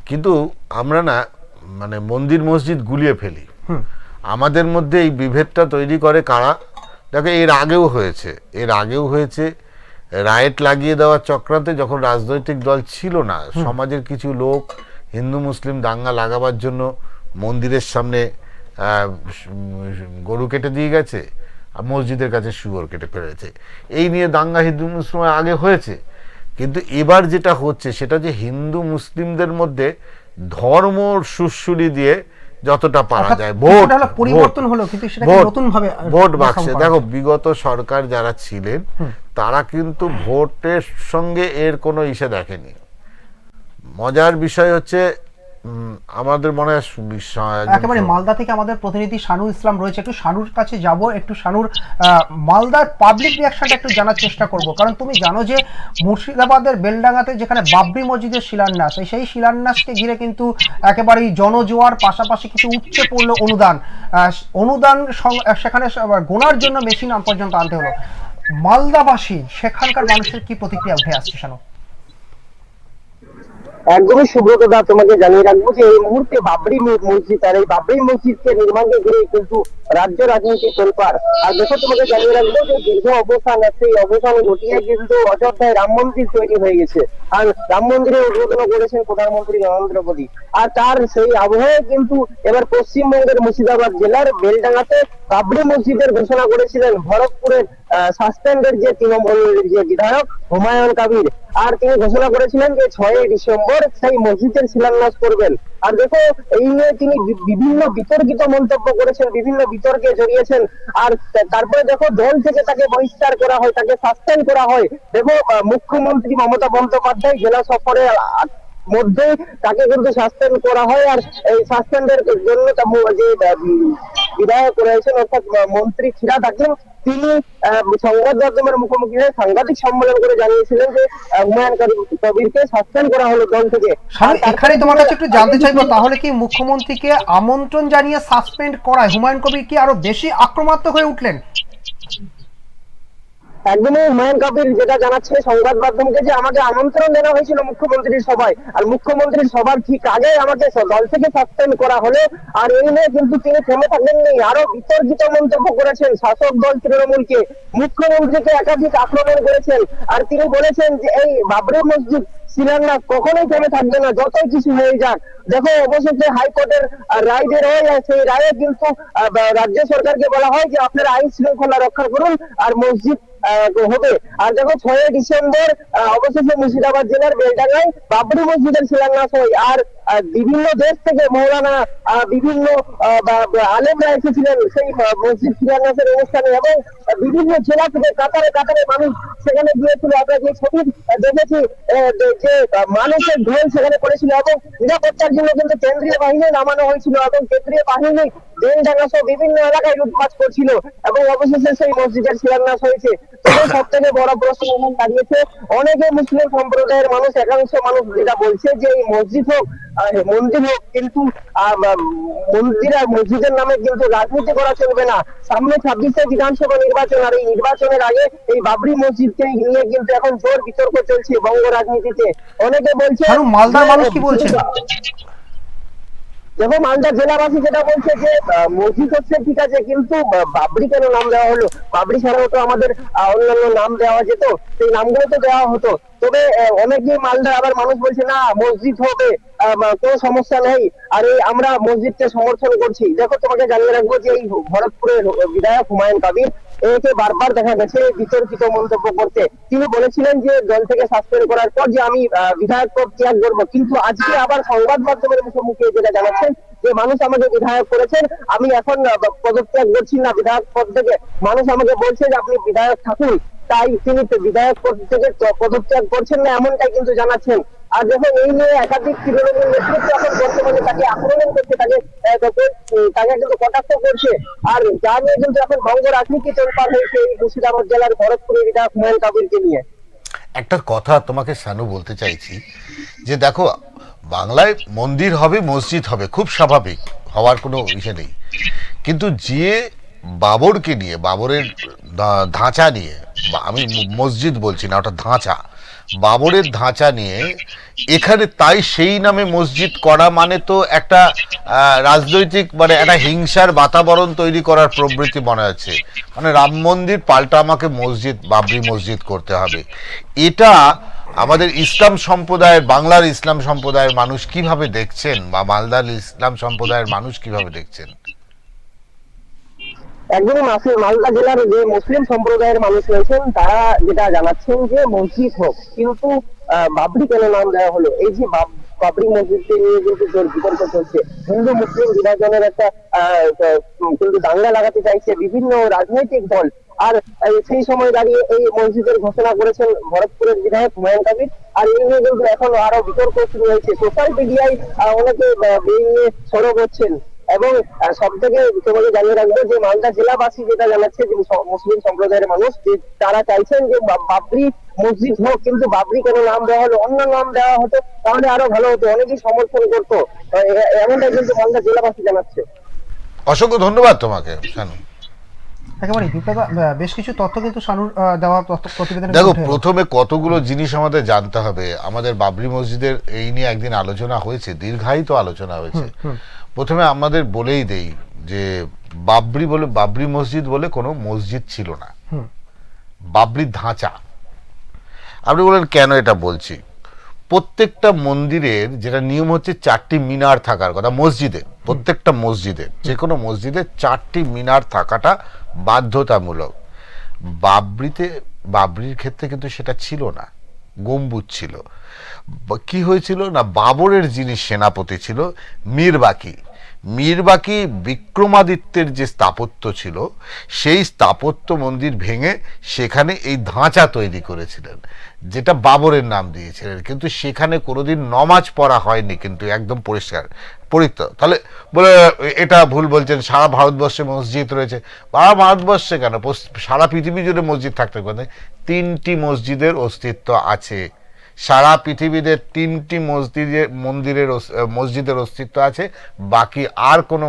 কিন্তু আমরা না মানে মন্দির মসজিদ গুলিয়ে ফেলি। আমাদের মধ্যে এই বিভেদটা তৈরি করে কারা? দেখো, এর আগেও হয়েছে রায়েট লাগিয়ে দেওয়ার চক্রান্তে, যখন রাজনৈতিক দল ছিল না, সমাজের কিছু লোক হিন্দু মুসলিম দাঙ্গা লাগাবার জন্য মন্দিরের সামনে গরু কেটে দিয়ে গেছে, আর মসজিদের কাছে শুয়োর কেটে ফেলেছে। এই নিয়ে দাঙ্গা হিন্দু মুসলিম আগে হয়েছে, কিন্তু এবার যেটা হচ্ছে সেটা যে হিন্দু মুসলিমদের মধ্যে ধর্ম সুরসুরি দিয়ে যতটা পারা যায় ভোট পরিবর্তন হলো, কিন্তু সেটা নতুন ভাবে ভোট বাক্সে। দেখো বিগত সরকার যারা ছিলেন তারা কিন্তু ভোটের সঙ্গে এর কোনো ইসে দেখেনি। মজার বিষয় হচ্ছে আমাদের মনে হয় একেবারে মালদা থেকে আমাদের প্রতিনিধি শানু ইসলাম রয়েছে, একটু শানুর কাছে যাব, একটু শানুর মালদার পাবলিক রিয়াকশনটা একটু জানার চেষ্টা করব। কারণ তুমি জানো যে মুর্শিদাবাদের বেলডাঙ্গাতে যেখানে বাবরি মসজিদের শিলান্যাস, সেই শিলান্যাসকে ঘিরে কিন্তু একেবারেই জনজোয়ার, পাশাপাশি কিছু উপচে পড়লো অনুদান সেখানে গোনার জন্য মেশিন পর্যন্ত আনতে হলো। মালদাবাসী সেখানকার মানুষের কি প্রতিক্রিয়া উঠে আসছে শানু? একদমই সুব্রত দা, তোমাকে জানিয়ে রাখবো যে এই মুহূর্তে বাবরি মসজিদ, আর এই বাবরি মসজিদকে নির্মাণকে ঘিরে কিন্তু রাজ্য রাজনীতি তোলপাড়। আর দেখো তোমাকে জানিয়ে রাখবো যে দীর্ঘ অবস্থান আছে, এই অবস্থান ঘটিয়ে কিন্তু অযোধ্যায় রাম মন্দির তৈরি হয়ে গেছে, আর রাম মন্দিরের উদ্বোধন করেছেন প্রধানমন্ত্রী নরেন্দ্র মোদী। আর তার সেই আবহে কিন্তু এবার পশ্চিমবঙ্গের মুর্শিদাবাদ জেলার বেলডাঙ্গাতে বাবরি মসজিদের ঘোষণা করেছিলেন ভরতপুরের সাসপেন্ডের যে তৃণমূলের যে বিধায়ক হুমায়ুন কবির। আর তিনি ঘোষণা করেছিলেন যে 6ই ডিসেম্বর সেই মসজিদের শিলান্যাস করবেন। আর দেখো এই নিয়ে তিনি বিভিন্ন বিতর্কিত মন্তব্য করেছেন, বিভিন্ন বিতর্কে জড়িয়েছেন। আর তারপরে দেখো দল থেকে তাকে বহিষ্কার করা হয়, তাকে সাসপেন্ড করা হয়। দেখো মুখ্যমন্ত্রী মমতা বন্দ্যোপাধ্যায় জেলা সফরে মধ্যে তাকে কিন্তু সাসপেন্ড করা হয়। আর এই সাসপেন্ডের জন্য যে বিধায়ক রয়েছেন অর্থাৎ মন্ত্রী ফিরহাদ হাকিম, তিনি সংবাদ মাধ্যমের মুখোমুখি হয়ে সাংবাদিক সম্মেলন করে জানিয়েছিলেন যে হুমায়ুন কবিরকে সাসপেন্ড করা হলো দল থেকে। এখানে তোমার কাছে একটু জানতে চাইবো, তাহলে কি মুখ্যমন্ত্রীকে আমন্ত্রণ জানিয়ে সাসপেন্ড করায় হুমায়ুন কবির কি আরো বেশি আক্রমণাত্মক হয়ে উঠলেন? একদমই হুমায়ুন কবির যেটা জানাচ্ছে সংবাদ মাধ্যমকে, যে আমাকে আমন্ত্রণ দেওয়া হয়েছিল মুখ্যমন্ত্রীর সভায়, আর মুখ্যমন্ত্রীর সভার ঠিক আগে আমাকে দল থেকে সাসপেন্ড করা হলো। আর এই নিয়ে কিন্তু তিনি থেমে থাকেননি, আরো বিতর্কিত মন্তব্য করেছেন শাসক দল তৃণমূলকে, মুখ্যমন্ত্রীকে একাধিক আক্রমণ করেছেন। আর তিনি বলেছেন যে এই বাবরি মসজিদ শিলান্যাস কখনোই থেমে থাকবে না, যতই কিছু হয়ে যাক। দেখো অবশেষে হাইকোর্টের রায় বের হয়, সেই রায়ে কিন্তু রাজ্য সরকারকে বলা হয় যে আপনারা আইন শৃঙ্খলা রক্ষা করুন আর মসজিদ হবে। আর দেখো 6ই ডিসেম্বর অবশেষে মুর্শিদাবাদ জেলার বেলডাঙ্গায় বাবরি মসজিদের শিলান্যাস হয়। আর বিভিন্ন দেশ থেকে মৌলানা বিভিন্ন আলেমরা এসেছিলেন সেই মসজিদ শিলান্যাসের অনুষ্ঠানে, এবং বিভিন্ন জেলা থেকে কাতারে কাতারে মানুষ সেখানে গিয়েছিল। আমরা যে ছবি দেখেছি যে মানুষের ঢোল সেখানে পড়েছিল, এবং নিরাপত্তার জন্য কিন্তু কেন্দ্রীয় বাহিনী নামানো হয়েছিল, এবং কেন্দ্রীয় বাহিনী বেলডাঙ্গা সহ বিভিন্ন এলাকায় লুটপাট করছিল, এবং অবশেষে সেই মসজিদের শিলান্যাস হয়েছে। তবে সব থেকে বড় প্রশ্ন এখন দাঁড়িয়েছে, অনেকে মুসলিম সম্প্রদায়ের মানুষ, একাংশ মানুষ যেটা বলছে যে এই মসজিদ হোক মন্দির হোক, কিন্তু মন্দির আর মসজিদের নামে কিন্তু রাজনীতি করা চলবে না। সামনে 26শে বিধানসভা নির্বাচন, আর এই নির্বাচনের আগে এই বাবরি মসজিদকে নিয়ে কিন্তু এখন জোর বিতর্ক চলছে বঙ্গ রাজনীতিতে। অনেকে বলছে, মালদার মানুষ কি বলছে? দেখো মালদা জেলাবাসী যেটা বলছে যে মসজিদ হচ্ছে ঠিক আছে, কিন্তু বাবরি কেন নাম দেওয়া হলো? বাবরি ছাড়াও তো আমাদের অন্যান্য নাম দেওয়া যেত, সেই নামগুলো তো দেওয়া হতো। তবে অনেকেই মালদা আবার মানুষ বলছে না মসজিদ হবে, কোনো সমস্যা নেই, আর এই আমরা মসজিদকে সমর্থন করছি। দেখো তোমাকে জানিয়ে রাখবো যে এই ভরতপুরের বিধায়ক হুমায়ুন কবির, একে বারবার দেখা গেছে বিতর্কিত মন্তব্য করতে। তিনি বলেছিলেন যে দল থেকে সাসপেন্ড করার পর যে আমি বিধায়ক পদ ত্যাগ করবো, কিন্তু আজকে আবার সংবাদ মাধ্যমের মুখোমুখি যেটা জানাচ্ছেন যে মানুষ আমাকে বিধায়ক করেছেন, আমি এখন পদত্যাগ করছি না বিধায়ক পদ থেকে। মানুষ আমাকে বলছে যে আপনি বিধায়ক থাকুন, তাই তিনি বিধায়ক পদ থেকে পদত্যাগ করছেন না, এমনটাই কিন্তু জানাচ্ছেন। আর দেখো এই নিয়ে একাধিক তৃণমূল নেতৃত্ব এখন বর্তমানে তাকে আক্রমণ করছে, তাকে কিন্তু কটাক্ষ করছে। আর যা নিয়ে কিন্তু এখন বঙ্গ রাজনীতি তোলপাড় হয়েছে এই মুর্শিদাবাদ জেলার ভরতপুরের বিধায়ক হুমায়ুন কবিরকে নিয়ে। একটা কথা তোমাকে শানু বলতে চাইছি, যে দেখো বাংলায় মন্দির হবে মসজিদ হবে, খুব স্বাভাবিক, হওয়ার কোনো ইসে নেই। কিন্তু যে বাবরকে নিয়ে, বাবরের ধাঁচা নিয়ে, আমি মসজিদ বলছি না, ওটা ধাঁচা, বাবরের ধাঁচা নিয়ে এখানে তাই সেই নামে মসজিদ করা মানে তো একটা রাজনৈতিক মানে একটা হিংসার বাতাবরণ তৈরি করার প্রবৃত্তি মনে হচ্ছে। মানে রাম মন্দির পাল্টা আমাকে মসজিদ, বাবরি মসজিদ করতে হবে। এটা আমাদের ইসলাম সম্প্রদায়ের, বাংলার ইসলাম সম্প্রদায়ের মানুষ কিভাবে দেখছেন, বা মালদার ইসলাম সম্প্রদায়ের মানুষ কিভাবে দেখছেন? একদমই মালদা জেলার যে মুসলিম সম্প্রদায়ের মানুষ রয়েছেন তারা যেটা জানাচ্ছেন যে মসজিদ হোক, কিন্তু বাবরি কেন নাম দেওয়া হলো? এই যে বাবরি মসজিদকে নিয়ে কিন্তু জোর বিতর্ক চলছে, হিন্দু মুসলিম বিভাজনের একটা কিন্তু দাঙ্গা লাগাতে চাইছে বিভিন্ন রাজনৈতিক দল। আর সেই সময় দাঁড়িয়ে এই মসজিদের ঘোষণা করেছেন ভরতপুরের বিধায়ক হুমায়ুন কবির। আর এই নিয়ে কিন্তু এখন আরো বিতর্ক শুরু হয়েছে, সোশ্যাল মিডিয়ায় অনেকে এই নিয়ে সরব হচ্ছেন। এবং সব থেকে তোমাকে জানিয়ে রাখবো যে মালদা জেলাবাসী যেটা জানাচ্ছে যে মুসলিম সম্প্রদায়ের মানুষ, যে তারা চাইছেন যে বাবরি মসজিদ হোক, কিন্তু বাবরি কেন নাম দেওয়া হলো, অন্য নাম দেওয়া হতো তাহলে আরো ভালো হতো, অনেকেই সমর্থন করতো, এমনটাই কিন্তু মালদা জেলাবাসী জানাচ্ছে। অসংখ্য ধন্যবাদ তোমাকে শানু। একেবারে বিপ্লবা, বেশ কিছু তথ্য কিন্তু শানুর দেওয়া প্রতিবেদনে দেখো, প্রথমে কতগুলো জিনিস আমাদের জানতে হবে। আমাদের বাবরি মসজিদের এই নিয়ে একদিন আলোচনা হয়েছে, দীর্ঘায়িত আলোচনা হয়েছে। প্রথমে আমাদের বলেই দেই যে বাবরি মসজিদ বলে কোনো মসজিদ ছিল না, বাবরি ধাঁচা। আপনি বলেন কেন এটা বলছি? প্রত্যেকটা মন্দিরের যেটা নিয়ম হচ্ছে 4টি মিনার থাকার কথা মসজিদে, প্রত্যেকটা মসজিদে, যে কোনো মসজিদে 4টি মিনার থাকাটা বাধ্যতামূলক। বাবরির ক্ষেত্রে কিন্তু সেটা ছিল না, গম্বুজ ছিল। কি হয়েছিল না, বাবরের যিনি সেনাপতি ছিল মীরবাকি বিক্রমাদিত্যের যে স্থাপত্য ছিল, সেই স্থাপত্য মন্দির ভেঙে সেখানে এই ধাঁচা তৈরি করেছিলেন, যেটা বাবরের নাম দিয়েছিলেন। কিন্তু সেখানে কোনোদিন নমাজ পড়া হয়নি, কিন্তু একদম পরিষ্কার পরিত্য। তাহলে বলে এটা ভুল বলছেন, সারা ভারতবর্ষে মসজিদ রয়েছে। ভারতবর্ষে কেন, সারা পৃথিবী জুড়ে মসজিদ থাকতে পারে। 3টি মসজিদের অস্তিত্ব আছে সারা পৃথিবীতে, 3টি মসজিদের অস্তিত্ব আছে, বাকি আর কোনো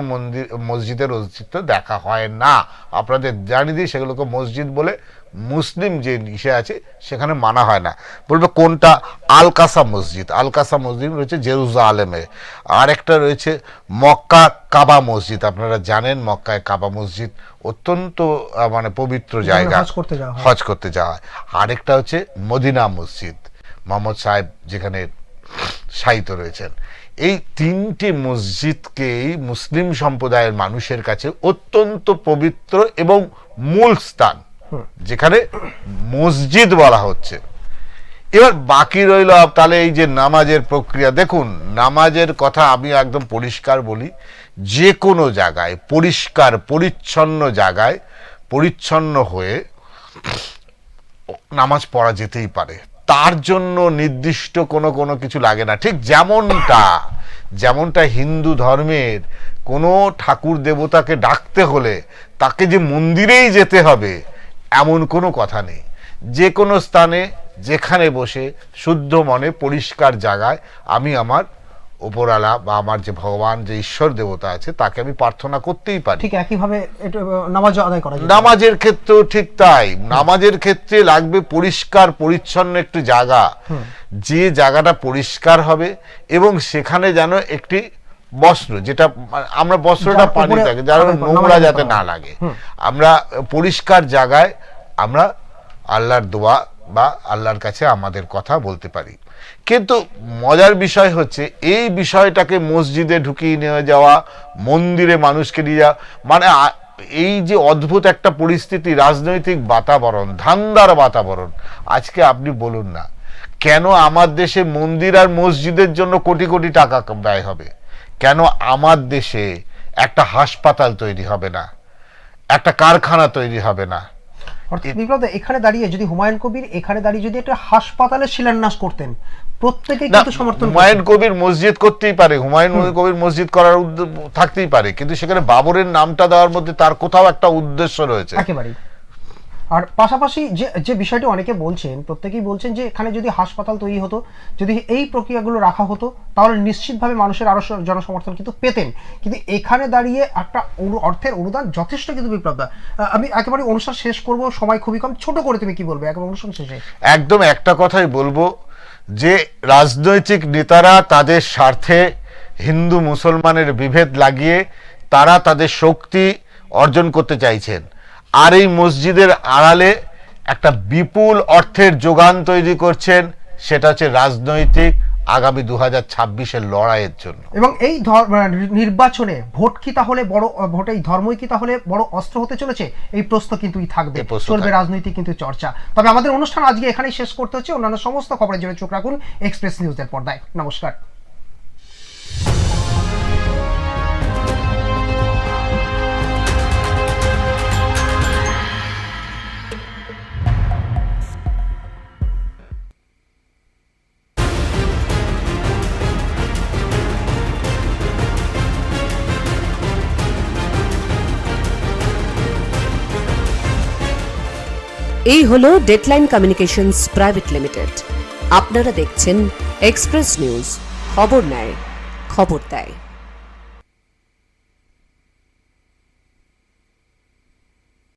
মসজিদের অস্তিত্ব দেখা হয় না। আপনাদের জানিয়ে দিই, সেগুলোকে মসজিদ বলে মুসলিম যে ইসে আছে সেখানে মানা হয় না। বলবে কোনটা? আল কাসা মসজিদ রয়েছে জেরুজালেমে, আর একটা রয়েছে মক্কা কাবা মসজিদ। আপনারা জানেন মক্কায় কাবা মসজিদ অত্যন্ত মানে পবিত্র জায়গা, হজ করতে যাওয়া হয়। আরেকটা হচ্ছে মদিনা মসজিদ, মোহাম্মদ সাহেব যেখানে শায়িত রয়েছেন। এই 3টি মসজিদকেই মুসলিম সম্প্রদায়ের মানুষের কাছে অত্যন্ত পবিত্র এবং মূল স্থান, যেখানে মসজিদ বলা হচ্ছে। এবার বাকি রইল তাহলে এই যে নামাজের প্রক্রিয়া। দেখুন, নামাজের কথা আমি একদম পরিষ্কার বলি, যে কোনো জায়গায় পরিষ্কার পরিচ্ছন্ন জায়গায় পরিচ্ছন্ন হয়ে নামাজ পড়া যেতেই পারে, তার জন্য নির্দিষ্ট কোনো কিছু লাগে না। ঠিক যেমনটা হিন্দু ধর্মের কোনো ঠাকুর দেবতাকে ডাকতে হলে তাকে যে মন্দিরেই যেতে হবে এমন কোনো কথা নেই। যে কোনো স্থানে যেখানে বসে শুদ্ধ মনে পরিষ্কার জায়গায় আমি আমার উপরালা বা আমার যে ভগবান, যে ঈশ্বর দেবতা আছে, তাকে আমি প্রার্থনা করতেই পারি। ঠিক একইভাবে নামাজ আদায় করা যায়। নামাজের ক্ষেত্রেও ঠিক তাই। নামাজের ক্ষেত্রে লাগবে পরিষ্কার পরিচ্ছন্ন একটি জায়গা, যে জায়গাটা পরিষ্কার হবে এবং সেখানে যেন একটি বস্ত্র, যেটা আমরা বস্ত্রটা পানি থাকে, যেন নোংরা যাতে না লাগে। আমরা পরিষ্কার জায়গায় আমরা আল্লাহর দোয়া বা আল্লাহর কাছে আমাদের কথা বলতে পারি। কিন্তু মজার বিষয় হচ্ছে এই বিষয়টাকে মসজিদে ঢুকিয়ে নিয়ে যাওয়া, মন্দিরে মানুষকে নিয়ে যাওয়া, মানে এই যে অদ্ভুত একটা পরিস্থিতি, রাজনৈতিক বাতাবরণ, ধান্দার বাতাবরণ। আজকে আপনি বলুন না, কেন আমার দেশে মন্দির আর মসজিদের জন্য কোটি কোটি টাকা ব্যয় হবে? কেন আমার দেশে একটা হাসপাতাল তৈরি হবে না, একটা কারখানা তৈরি হবে না? বিপ্লব, এখানে দাঁড়িয়ে যদি হুমায়ুন কবির এখানে দাঁড়িয়ে যদি একটা হাসপাতালের শিলান্যাস করতেন, প্রত্যেকে কিন্তু সমর্থন। হুমায়ুন কবির মসজিদ করতেই পারে, হুমায়ুন কবির মসজিদ করার থাকতেই পারে, কিন্তু সেখানে বাবরের নামটা দেওয়ার মধ্যে তার কোথাও একটা উদ্দেশ্য রয়েছে একেবারেই। আর পাশাপাশি যে বিষয়টি অনেকে বলছেন, প্রত্যেকেই বলছেন যে এখানে যদি হাসপাতাল তৈরি হতো, যদি এই প্রক্রিয়াগুলো রাখা হতো, তাহলে নিশ্চিতভাবে মানুষের আরো জনসমর্থন কিন্তু পেতেন। কিন্তু এখানে দাঁড়িয়ে একটা অর্থের অনুদান যথেষ্ট কিন্তু বিপ্লবদা। আমি একেবারে অনুষ্ঠান শেষ করব, সময় খুবই কম, ছোট করে তুমি কি বলবে একেবারে অনুষ্ঠান শেষে? একদম একটা কথাই বলবো, যে রাজনৈতিক নেতারা তাদের স্বার্থে হিন্দু মুসলমানের বিভেদ লাগিয়ে তারা তাদের শক্তি অর্জন করতে চাইছেন, আর এই মসজিদের আড়ালে একটা বিপুল অর্থের যোগান তৈরি করছেন, সেটা হচ্ছে রাজনৈতিক আগামী 2026-এর লড়াইয়ের জন্য। এবং এই নির্বাচনে ভোট কি তাহলে বড় ভোট, এই ধর্মই কি তাহলে বড় অস্ত্র হতে চলেছে? এই প্রশ্ন কিন্তুই থাকবে, চলবে রাজনৈতিক কিন্তু চর্চা। তবে আমাদের অনুষ্ঠান আজকে এখানেই শেষ করতে হচ্ছে। অন্যান্য সমস্ত খবরের জন্য চোখ রাখুন এক্সপ্রেস নিউজের পর্দায়। নমস্কার। এই হলো ডেডলাইন কমিউনিকেশনস প্রাইভেট লিমিটেড। আপনারা দেখছেন এক্সপ্রেস নিউজ, খবর নেয়, খবর দেয়।